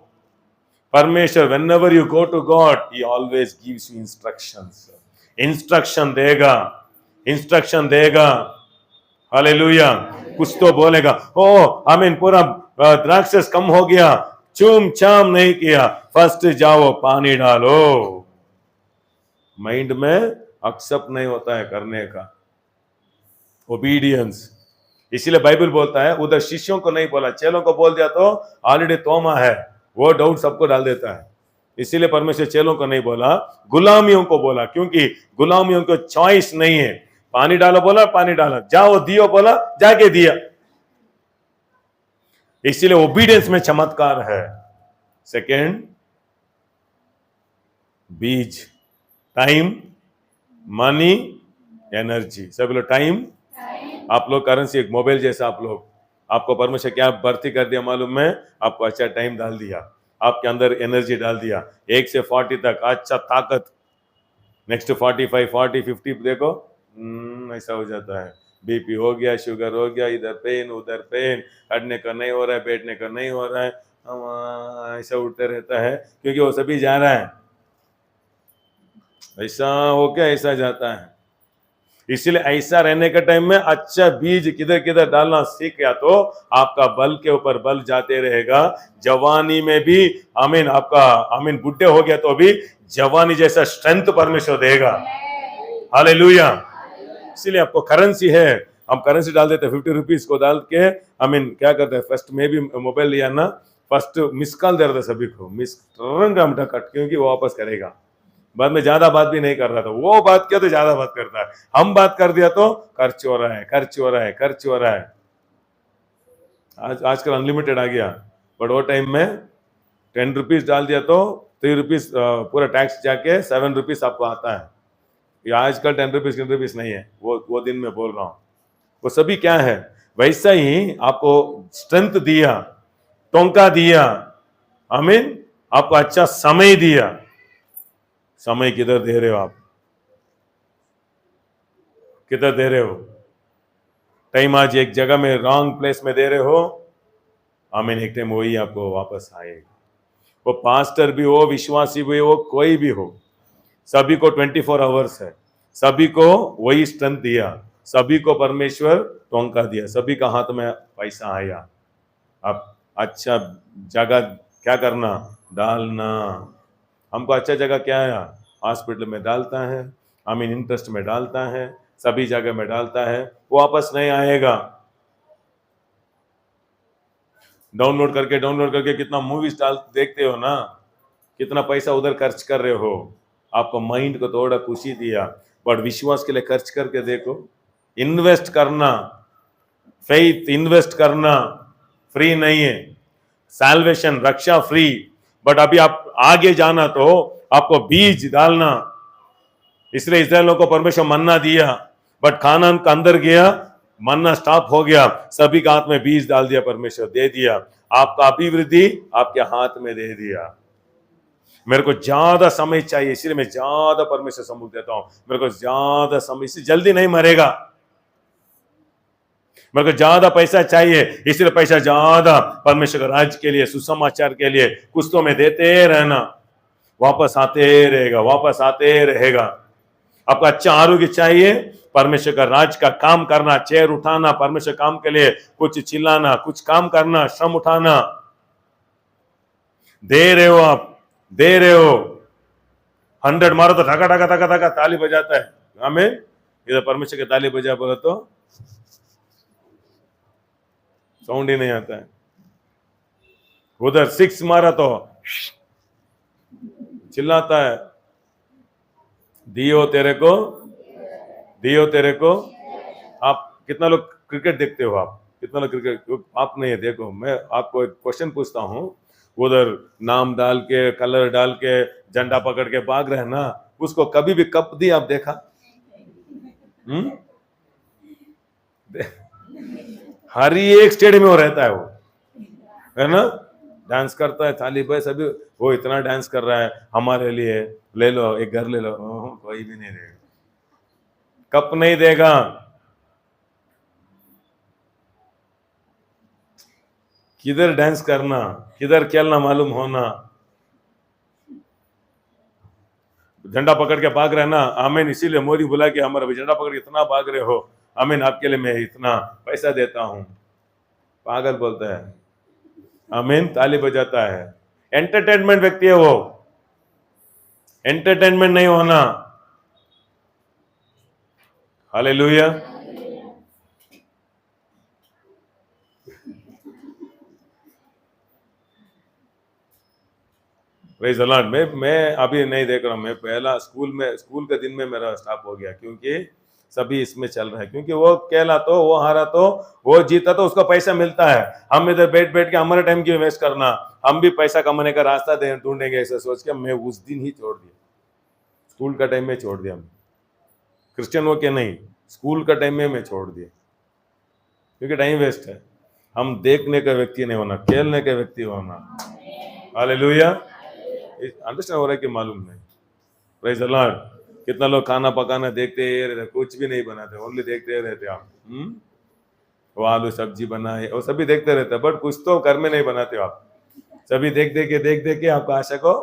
[SPEAKER 2] परमेश्वर whenever you go to God, he always gives you instructions. Instruction देगा। हालेलुया। कुछ तो बोलेगा। ओ आमीन, पूरा द्राक्षस कम हो गया, चूम चाम नहीं किया, फर्स्ट जाओ पानी डालो। माइंड में एक्सेप्ट नहीं होता है करने का, ओबीडियंस। इसीलिए बाइबल बोलता है, उधर शिष्यों को नहीं बोला, चेलों को बोल दिया तो ऑलरेडी तोमा है, वो डाउट सबको डाल देता है। इसीलिए परमेश्वर चेलों को नहीं बोला, गुलामियों को बोला, क्योंकि गुलामियों को चॉइस नहीं है। पानी डालो बोला, पानी डाला, जाओ दियो बोला, जाके दिया। इसीलिए ओबीडियंस में चमत्कार है। सेकेंड, बीज, टाइम, मनी, एनर्जी। सब लोग टाइम, आप लोग करेंसी, एक मोबाइल जैसा आप लोग, आपको परमेश्वर क्या भर्ती कर दिया मालूम है, आपको अच्छा टाइम डाल दिया, आपके अंदर एनर्जी डाल दिया, 1 से 40 तक अच्छा ताकत, नेक्स्ट 45, 40, 50 देखो ऐसा हो जाता है। बीपी हो गया, शुगर हो गया, इधर पेन उधर पेन, हटने का नहीं हो रहा है, बैठने का नहीं हो रहा है, ऐसा उठते रहता है क्योंकि वो सभी जा रहा है, ऐसा हो क्या ऐसा जाता है। इसलिए ऐसा रहने के टाइम में अच्छा बीज किधर किधर डालना सीख गया तो आपका बल के ऊपर बल जाते रहेगा। जवानी में भी आमीन, आपका आमीन, बुढ़े हो गया तो भी जवानी जैसा स्ट्रेंथ परमेश्वर देगा। हालेलुया। इसलिए आपको करेंसी है, हम करेंसी डाल देते 50 रुपीज को डाल के आमीन क्या करते हैं, फर्स्ट में भी मोबाइल लिया ना, फर्स्ट मिस कॉल दे रहे थे सभी को, मिस कट, क्योंकि वो वापस करेगा। बाद में ज्यादा बात भी नहीं कर रहा था, वो बात किया तो ज्यादा बात करता है, हम बात कर दिया तो खर्च हो रहा है, खर्च हो रहा है, खर्च हो रहा है। आजकल अनलिमिटेड आ गया, बट वो टाइम में 10 रुपीज डाल दिया तो 3 रुपीज पूरा टैक्स जाके 7 रुपीज आपको आता है। ये आजकल 10 रुपीज 10 रुपीज नहीं है, वो दिन में बोल रहा हूँ। वो सभी क्या है, वैसा ही आपको स्ट्रेंथ दिया, टोंका दिया, आमीन, आपको अच्छा समय दिया। समय किधर दे रहे हो आप, किधर दे रहे हो टाइम? आज एक जगह में रॉन्ग प्लेस में दे रहे हो, आमीन, एक टाइम वही आपको वापस आएगा। वो पास्टर भी हो, विश्वासी भी हो, कोई भी हो, सभी को 24 आवर्स है, सभी को वही स्ट्रेंथ दिया, सभी को परमेश्वर टोंका दिया, सभी का हाथ में पैसा आया। अब अच्छा जगह क्या करना, डालना। हमको अच्छा जगह क्या आया, हॉस्पिटल में डालता है, आमीन, इंटरेस्ट में डालता है, सभी जगह में डालता है, वो वापस नहीं आएगा। डाउनलोड करके कितना मूवीज देखते हो ना, कितना पैसा उधर खर्च कर रहे हो, आपको माइंड को थोड़ा खुशी दिया, बट विश्वास के लिए खर्च करके देखो। इन्वेस्ट करना, फेथ इन्वेस्ट करना फ्री नहीं है, सैल्वेशन रक्षा फ्री, बट अभी आप आगे जाना तो आपको बीज डालना। इसलिए इस्राएलियों को परमेश्वर मन्ना दिया, बट खानान का अंदर गया, मन्ना स्टॉप हो गया, सभी का हाथ में बीज डाल दिया, परमेश्वर दे दिया, आपका अभिवृद्धि आपके हाथ में दे दिया। मेरे को ज्यादा समय चाहिए, इसलिए मैं ज्यादा परमेश्वर सम्मुख देता हूं, मेरे को ज्यादा समय, इससे जल्दी नहीं मरेगा। मेरे को ज्यादा पैसा चाहिए, इसलिए पैसा ज्यादा परमेश्वर के राज्य के लिए, सुसमाचार के लिए कुछ तो मैं देते रहना, वापस आते रहेगा, वापस आते रहेगा। आपका अच्छा आरोग्य चाहिए, परमेश्वर का राज का काम करना, चेयर उठाना, परमेश्वर काम के लिए कुछ चिल्लाना, कुछ काम करना, श्रम उठाना, दे रहे हो आप, दे रहे हो। 100 मारो तो धका धका धका धका ताली बजाता है, हमें इधर परमेश्वर के ताली बजा बोला तो साउंड ही नहीं आता है। उधर 6 मारा तो चिल्लाता है, दियो तेरे को, दियो तेरे को। आप कितना लोग क्रिकेट देखते हो, आप कितना लोग क्रिकेट, आप नहीं है, देखो मैं आपको एक क्वेश्चन पूछता हूं, उधर नाम डाल के, कलर डाल के, झंडा पकड़ के भाग रहे ना, उसको कभी भी कप दी आप देखा? हर एक स्टेडियम में वो रहता है, वो है ना, डांस करता है, थाली भाई सभी, वो इतना डांस कर रहा है हमारे लिए, ले लो एक घर ले लो, कोई भी नहीं देगा, कप नहीं देगा। किधर डांस करना, किधर खेलना मालूम होना, झंडा पकड़ के भाग रहे ना, आमीन, इसीलिए मोदी बुला के हमारा झंडा पकड़ के इतना भाग रहे हो, आमीन, आपके लिए मैं इतना पैसा देता हूं, पागल बोलता है, आमीन, ताली बजाता है। एंटरटेनमेंट व्यक्ति है वो, एंटरटेनमेंट नहीं होना। हालेलुया। Praise the Lord. मैं अभी नहीं देख रहा हूं, मैं पहला स्कूल के दिन में मेरा स्टॉप हो गया, क्योंकि सभी इसमें चल रहा है, क्योंकि वो खेला तो, वो हारा तो, वो जीता तो उसको पैसा मिलता है, हम इधर बैठ बैठ के हमारा टाइम क्यों वेस्ट करना, हम भी पैसा कमाने का रास्ता ढूंढेंगे, ऐसा सोच के मैं उस दिन ही छोड़ दिया, स्कूल का टाइम में छोड़ दिया, क्रिश्चियन हो के नहीं, स्कूल का टाइम में मैं छोड़ दिया, क्योंकि टाइम वेस्ट है। हम देखने का व्यक्ति नहीं होना, खेलने के व्यक्ति होना। हालेलुया। अंडरस्टैंड हो रहा है कि मालूम नहीं? Praise the Lord. कितना लोग खाना पकाना देखते रहते, कुछ भी नहीं बनाते, ओनली देखते रहते आप। वो आलू सब्जी बनाए वो सभी देखते रहते, बट कुछ तो घर में नहीं बनाते हो आप। सभी देख देख के आपको आशा को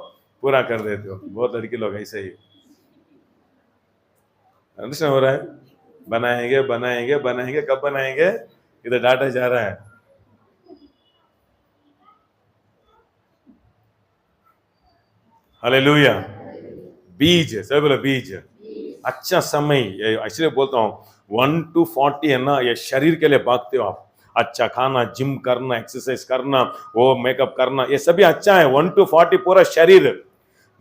[SPEAKER 2] पूरा कर देते हो। बहुत लड़की लोग ऐसे ही। अंडरस्टैंड हो रहा है? बनाएंगे बनाएंगे बनाएंगे, कब बनाएंगे? इधर डाटा जा रहा है। हालेलुया। बीज, सब बोलो बीज। अच्छा समय, इसलिए बोलता हूँ 1 to 40 है ना, ये शरीर के लिए भागते हो आप। अच्छा खाना, जिम करना, एक्सरसाइज करना, वो मेकअप करना, ये सभी अच्छा है। 1 to 40 पूरा शरीर।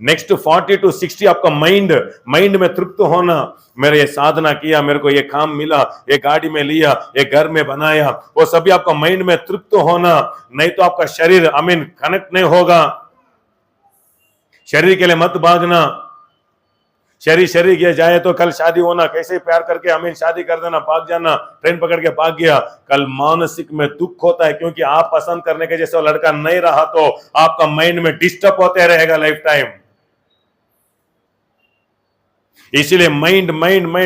[SPEAKER 2] नेक्स्ट 40 to 60 आपका माइंड में तृप्त होना। मेरे ये साधना किया, मेरे को ये काम मिला, ये गाड़ी में लिया, ये घर में बनाया, वो सभी आपका माइंड में तृप्त होना। नहीं तो आपका शरीर कनेक्ट नहीं होगा। शरीर के लिए मत भागना। शरीर किया जाए तो कल शादी होना, कैसे प्यार करके शादी कर देना, भाग जाना, ट्रेन पकड़ के भाग गया। कल मानसिक में दुख होता है, क्योंकि आप पसंद करने के जैसे लड़का नहीं रहा तो आपका माइंड में डिस्टर्ब होते रहेगा लाइफ टाइम। इसीलिए माइंड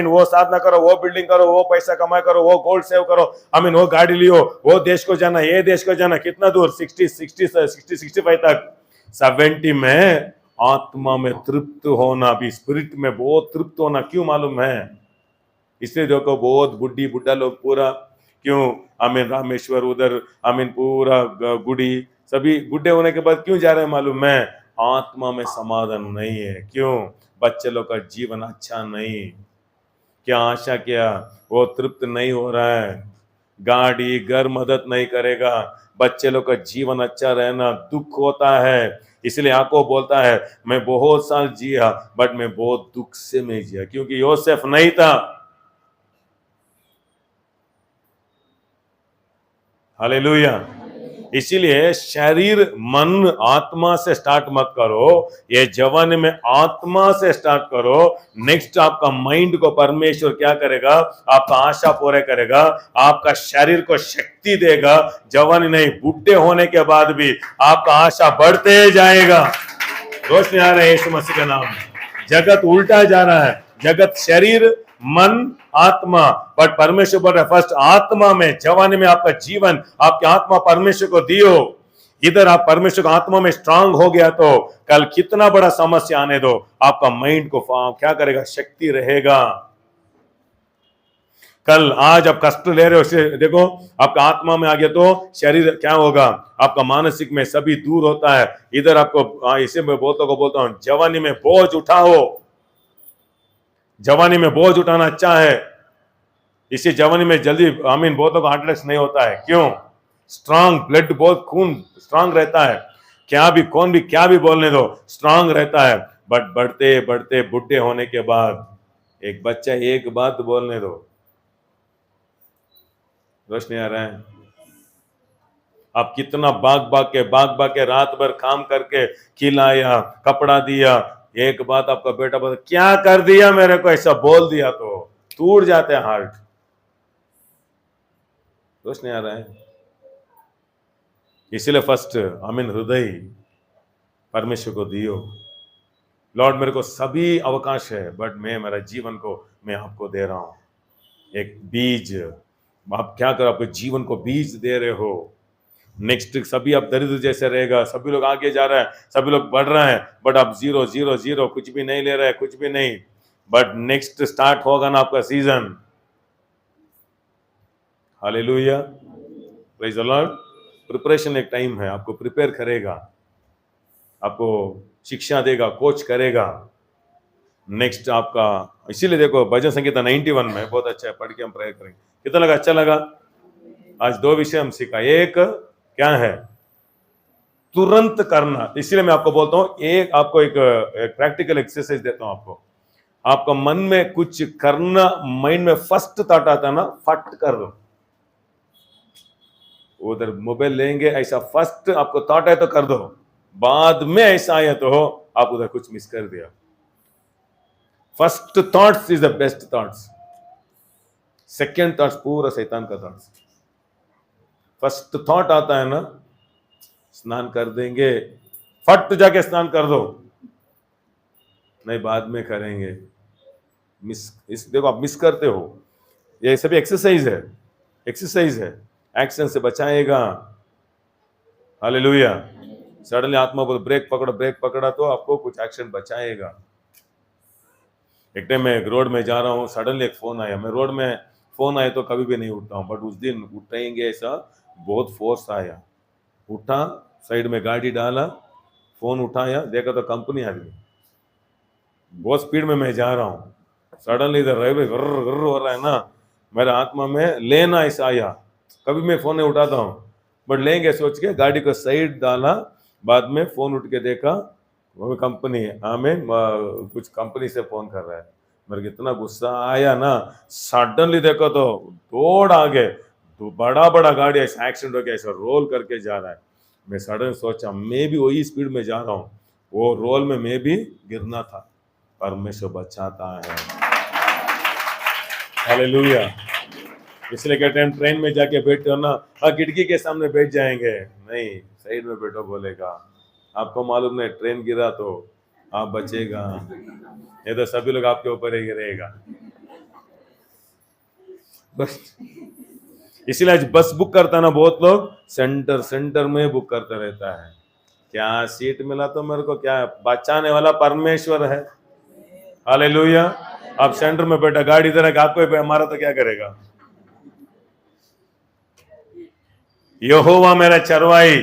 [SPEAKER 2] वो साधना करो, वो बिल्डिंग करो, वो पैसा कमाई करो, वो गोल्ड सेव करो, वो गाड़ी लियो, वो देश को जाना, ये देश को जाना, कितना दूर? 65 तक। 70 में आत्मा में तृप्त होना, भी स्पिरिट में बहुत तृप्त होना। क्यों मालूम है? इसलिए देखो बहुत बुढ़ा लोग पूरा क्यों रामेश्वर उधर पूरा गुड़ी सभी बुढ़े होने के बाद क्यों जा रहे हैं मालूम है? आत्मा में समाधान नहीं है। क्यों? बच्चे लोग का जीवन अच्छा नहीं, क्या आशा किया, वो तृप्त नहीं हो रहा है। गाड़ी घर मदद नहीं करेगा, बच्चे लोग का जीवन अच्छा रहना दुख होता है। इसलिए आपको बोलता है मैं बहुत साल जिया, बट मैं बहुत दुख से मैं जिया, क्योंकि योसेफ नहीं था। हालेलुया। इसीलिए शरीर मन आत्मा से स्टार्ट मत करो, ये जवानी में आत्मा से स्टार्ट करो। नेक्स्ट आपका माइंड को परमेश्वर क्या करेगा? आपका आशा पूरे करेगा, आपका शरीर को शक्ति देगा। जवानी नहीं, बुढ़े होने के बाद भी आपका आशा बढ़ते जाएगा। रोशनी आ रहा है यीशु मसीह के नाम में। जगत उल्टा जा रहा है, जगत शरीर मन आत्मा, बट परमेश्वर बोल रहा है फर्स्ट आत्मा में। जवानी में आपका जीवन, आपकी आत्मा परमेश्वर को दियो। इधर आप परमेश्वर को आत्मा में स्ट्रांग हो गया तो कल कितना बड़ा समस्या आने दो, आपका माइंड को क्या करेगा? शक्ति रहेगा। कल आज आप कष्ट ले रहे हो, उसे देखो आपका आत्मा में आ गया तो शरीर क्या होगा? आपका मानसिक में सभी दूर होता है। इधर आपको इसे मैं बोलता हूं जवानी में बोझ उठाओ। जवानी में बोझ उठाना अच्छा है। इसी जवानी में जल्दी बहुतों को हार्ट अटैक नहीं होता है। क्यों? स्ट्रांग ब्लड, बहुत खून स्ट्रांग रहता है। कौन भी क्या भी बोलने दो, स्ट्रांग रहता है। बट बढ़ते बढ़ते बुढ़े होने के बाद एक बच्चा एक बात बोलने दो, रोशनी आ रहा है? आप कितना भाग भाग के रात भर काम करके खिलाया, कपड़ा दिया, एक बात आपका बेटा बोलता क्या कर दिया मेरे को, ऐसा बोल दिया तो टूट जाते हैं हार्ट। रोश नहीं आ रहा है? इसीलिए फर्स्ट हृदय परमेश्वर को दियो। लॉर्ड मेरे को सभी अवकाश है, बट मैं मेरा जीवन को मैं आपको दे रहा हूं। एक बीज, आप क्या करो? आपके जीवन को बीज दे रहे हो। नेक्स्ट सभी आप दरिद्र जैसे रहेगा। सभी लोग आगे जा रहे हैं, सभी लोग बढ़ रहे हैं, बट आप 0 0 0 कुछ भी नहीं ले रहे हैं, कुछ भी नहीं। बट नेक्स्ट स्टार्ट होगा ना आपका season. Hallelujah, praise the Lord. Preparation एक टाइम है, आपको प्रिपेयर करेगा, आपको शिक्षा देगा, कोच करेगा। नेक्स्ट आपका, इसीलिए देखो भजन संगीता 91 में बहुत अच्छा है, पढ़ के हम प्रेयर करेंगे। कितना लगा? अच्छा लगा? आज 2 विषय हम सीखा। एक क्या है? तुरंत करना। इसलिए मैं आपको बोलता हूं, एक आपको एक प्रैक्टिकल एक्सरसाइज देता हूं आपको। आपका मन में कुछ करना, माइंड में फर्स्ट थॉट आता है ना, फट कर दो। उधर मोबाइल लेंगे, ऐसा फर्स्ट आपको थॉट है तो कर दो, बाद में ऐसा आया तो आप उधर कुछ मिस कर दिया। First thoughts is the best thoughts, second thoughts पूरा शैतान का थॉट्स। फर्स्ट थॉट आता है ना, स्नान कर देंगे, फट जाके स्नान कर दो, नहीं बाद में करेंगे। देखो आप मिस करते हो, ये सभी एक्सरसाइज है, एक्शन से बचाएगा। हालेलुया। सडनली आत्मा बोल ब्रेक पकड़ा तो आपको कुछ एक्शन बचाएगा। एक टाइम मैं रोड में जा रहा हूँ, सडनली एक फोन आया। मैं रोड में फोन आया तो कभी भी नहीं उठता हूँ, बट उस दिन उठेंगे ऐसा बहुत फोर्स आया। उठा, साइड में गाड़ी डाला, फोन उठाया, देखा तो कंपनी आदमी, बहुत स्पीड में मैं जा रहा हूँ। सडनली इधर रेलवे गर्र गर्र हो रहा है ना, मेरे आत्मा में लेना ऐसा आया। कभी मैं फोन नहीं उठाता हूँ, बट लेंगे सोच के गाड़ी को साइड डाला। बाद में फोन उठ के देखा, वो कंपनी है, हमें कुछ कंपनी से फोन कर रहा है। मेरे को इतना गुस्सा आया ना, सडनली देखो तो दौड़ आगे, तो बड़ा बड़ा गाड़ी ऐसा एक्सीडेंट हो गया, ऐसा रोल करके जा रहा है। मैं सडन सोचा मैं भी वही स्पीड में जा रहा हूँ, वो रोल में मैं भी गिरना था। परमेश्वर बचाता है। हालेलुया। इसलिए कहते हैं ट्रेन में जाके बैठते हो ना, हाँ खिड़की के सामने बैठ जाएंगे, नहीं, साइड में बैठो बोलेगा। आपको मालूम नहीं ट्रेन गिरा तो आप बचेगा, ये तो सभी लोग आपके ऊपर ही गिरेगा। बस इसीलिए आज बस बुक करता ना, बहुत लोग सेंटर में बुक करता रहता है। क्या सीट मिला तो मेरे को, क्या बचाने वाला परमेश्वर है। हालेलुया। आप सेंटर में बैठा, गाड़ी इधर है, आपको ही मारा तो क्या करेगा। यहोवा मेरा चरवाई,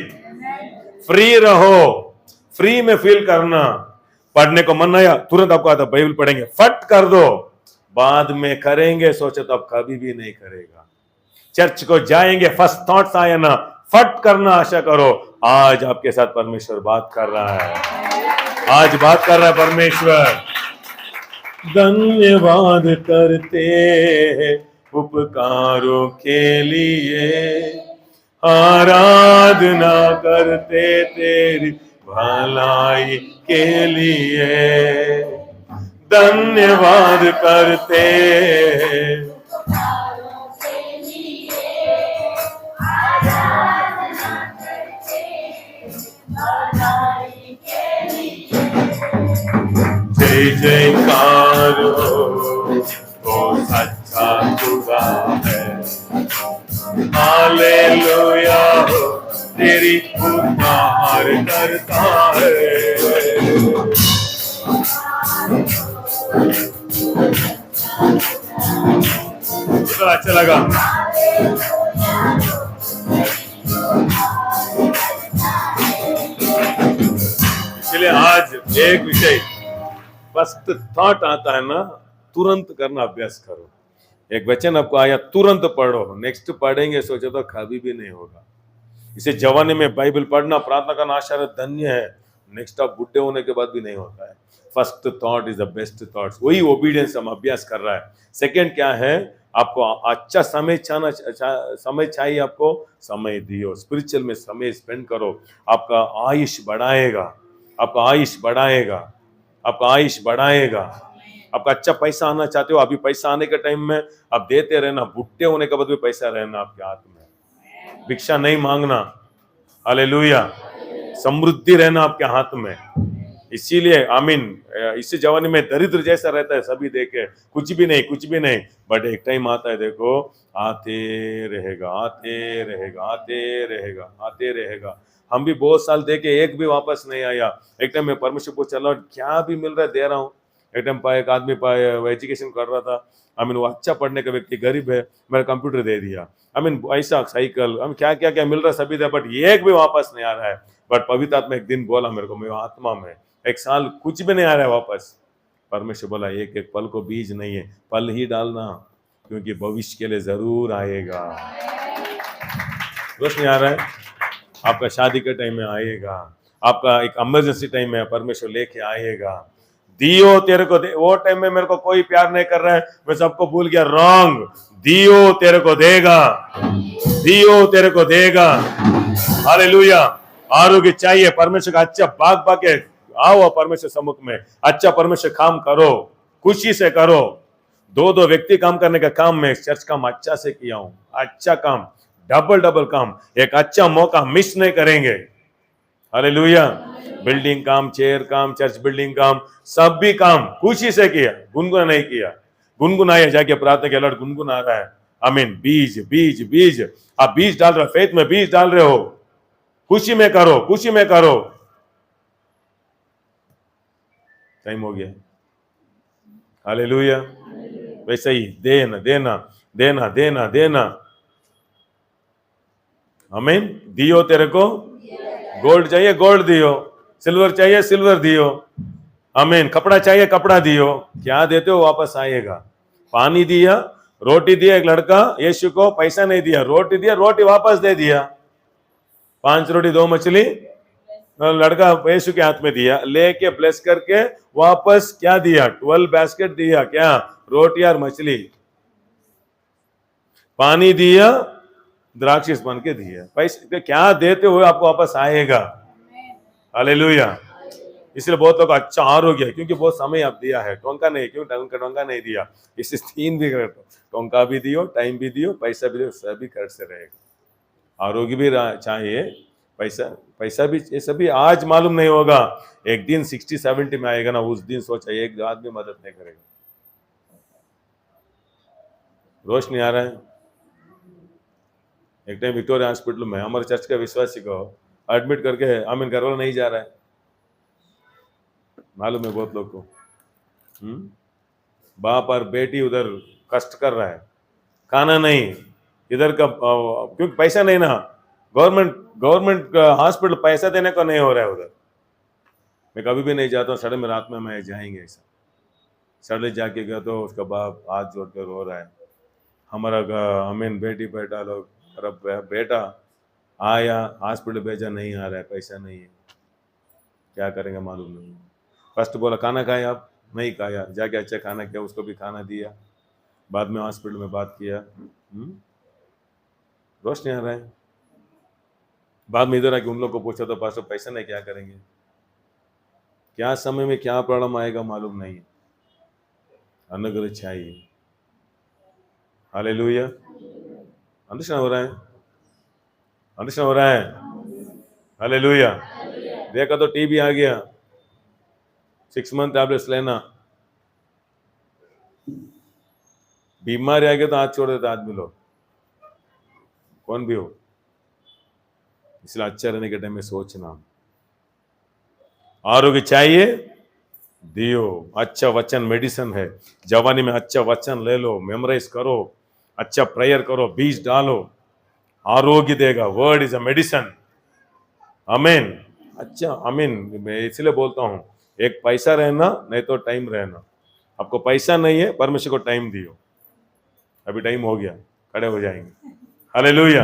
[SPEAKER 2] फ्री रहो, फ्री में फील करना। पढ़ने को मन आया तुरंत आपको आता बाइबल पढ़ेंगे, फट कर दो, बाद में करेंगे सोचे तो आप कभी भी नहीं करेगा। चर्च को जाएंगे, फर्स्ट थॉट्स आए ना, फट करना आशा करो। आज आपके साथ परमेश्वर बात कर रहा है, आज बात कर रहा है परमेश्वर। धन्यवाद करते हैं उपकारों के लिए, आराधना करते तेरी भलाई के लिए। धन्यवाद करते जय जयकार हो, सच्चा खुदा है। हालेलुया हो, तेरी पुकार करता है। अच्छा लगा। इसलिए आज एक विषय, फर्स्ट थॉट आता है ना, तुरंत करना अभ्यास करो। एक वचन आपको आया, तुरंत पढ़ो, नेक्स्ट पढ़ेंगे सोचो तो कभी भी नहीं होगा। इसे जवानी में बाइबल पढ़ना, प्रार्थना करना आश्चर्य धन्य है, नेक्स्ट आप बुढ़े होने के बाद भी नहीं होता है। First thought is the best thoughts, वही ओबीडियंस हम अभ्यास कर रहा है। सेकंड क्या है, आपको अच्छा समय चाहिए, आपको समय दियो, स्पिरिचुअल में समय स्पेंड करो, आपका आयुष बढ़ाएगा, आपका आयुष बढ़ाएगा, आपका आयुष बढ़ाएगा। आपका अच्छा पैसा आना चाहते हो, अभी पैसा आने के टाइम में आप देते रहना, बुढ़े होने के बाद भी पैसा रहना आपके हाथ में, भिक्षा नहीं मांगना। हालेलुया। समृद्धि रहना आपके हाथ में। इसीलिए आमीन। इसी जवानी में दरिद्र जैसा रहता है, सभी देखे कुछ भी नहीं, बट एक टाइम आता है, देखो आते रहेगा। हम भी बहुत साल देखे, एक भी वापस नहीं आया। एक टाइम मैं परमेश्वर को चला, क्या भी मिल रहा है दे रहा हूँ। एक टाइम एक आदमी वो एजुकेशन कर रहा था, वो अच्छा पढ़ने का व्यक्ति, गरीब है, मेरा कंप्यूटर दे दिया, ऐसा साइकिल, क्या मिल रहा है सभी दे, बट एक भी वापस नहीं आ रहा है। बट पवित्र आत्मा एक दिन बोला मेरे को, मेरे आत्मा में, एक साल कुछ भी नहीं आ रहा है वापस। परमेश्वर बोला एक एक पल को बीज नहीं है, पल ही डालना, क्योंकि भविष्य के लिए जरूर आएगा। कुछ नहीं आ रहा है, आपका शादी के टाइम में आएगा, आपका एक इमरजेंसी टाइम में परमेश्वर लेके आएगा। दियो तेरे को दे, वो टाइम में मेरे को कोई प्यार नहीं कर रहा है, मैं सबको भूल गया, रॉन्ग। दियो तेरे को देगा। हालेलुया। आरोग्य चाहिए, परमेश्वर का अच्छा भाग के आओ परमेश्वर सम्मुख में, अच्छा परमेश्वर काम करो, खुशी से करो। दो व्यक्ति काम करने का काम में चर्च काम अच्छा से किया हूं, अच्छा काम, डबल काम, एक अच्छा मौका मिस नहीं करेंगे। हालेलुया। बिल्डिंग काम, चेयर काम, चर्च बिल्डिंग काम, सब भी काम खुशी से किया, गुनगुना नहीं किया। गुनगुनाइए, जाके प्रार्थना के लड़ गुनगुना रहा है। आमीन। बीज बीज बीज, आप बीज डाल रहे हो, फेथ में बीज डाल रहे हो, खुशी में करो, खुशी में करो। टाइम हो गया। हालेलुया। वैसे ही देना देना देना देना देना। आमीन। दियो तेरे को गोल्ड चाहिए गोल्ड दियो, सिल्वर चाहिए सिल्वर दियो। आमीन। कपड़ा चाहिए कपड़ा दियो। क्या देते हो वापस आएगा। पानी दिया, रोटी दिया, एक लड़का यीशु को पैसा नहीं दिया, रोटी दिया, रोटी वापस दे दिया। 5 रोटी 2 मछली लड़का यीशु के हाथ में दिया, लेके ब्लेस करके वापस क्या दिया, 12 बास्केट दिया, क्या रोटी और मछली। पानी दिया, द्राक्षिस बन के दिया। पैसे क्या देते हुए आपको वापस आएगा। हालेलुया। इसलिए बहुत लोग अच्छा आरोग्य है, क्योंकि बहुत समय आप दिया है। टोंका नहीं, क्यों टोंका नहीं दिया, इससे 3 भी कर, टोंका भी दियो, टाइम भी दियो, पैसा भी दियो, सभी कर से रहेगा। आरोग्य भी चाहिए, पैसा भी, ये सभी आज मालूम नहीं होगा, एक दिन 60-70 में आएगा ना, उस दिन सोचा एक आदमी मदद नहीं करेगा। रोशनी आ रहा है। एक टाइम विक्टोरिया हॉस्पिटल में हमारे चर्च के विश्वासी को एडमिट करके आमीन घर वाला नहीं जा रहा है, मालूम है बहुत लोग को। बाप और बेटी उधर कष्ट कर रहा है, खाना नहीं, इधर का क्योंकि पैसा नहीं ना, गवर्नमेंट हॉस्पिटल पैसा देने को नहीं हो रहा है उधर। मैं कभी भी नहीं जाता हूँ, सडन में रात में मैं जाएंगे ऐसा, सडन जाके गया तो उसका बाप हाथ जोड़ कर रो रहा है, हमारा आमीन बेटी बेटा लोग, बेटा आया हॉस्पिटल भेजा, नहीं आ रहा है, पैसा नहीं है, क्या करेंगे मालूम नहीं। फर्स्ट बोला खाना खाया, आप नहीं खाया, जाके अच्छा खाना किया, उसको भी खाना दिया, बाद में हॉस्पिटल में बात किया। रोशनी आ रहा है। बाद में इधर आके उन लोग को पूछा तो पास्टर पैसा नहीं, क्या करेंगे, क्या समय में क्या प्रॉब्लम आएगा मालूम नहीं। अनुग्रह चाहिए। हालेलुया। अंडरस्टैंड हो रहा है, अंडरस्टैंड हो रहा है। हालेलुया। देखा तो टीबी आ गया, 6 मंथ टैबलेट्स लेना, बीमारी आ गया तो हाथ छोड़ देता आदमी लोग, कौन भी हो। इसलिए अच्छा रहने के टाइम में सोचना, आरोग्य चाहिए दियो। अच्छा वचन मेडिसिन है, जवानी में अच्छा वचन ले लो, मेमोराइज करो, अच्छा प्रेयर करो, बीज डालो, आरोग्य देगा। Word is a medicine. आमीन। अच्छा आमीन। मैं इसलिए बोलता हूं, एक पैसा रहना नहीं तो टाइम रहना। आपको पैसा नहीं है, परमेश्वर को टाइम दियो। अभी टाइम हो गया, खड़े हो जाएंगे। हालेलुया।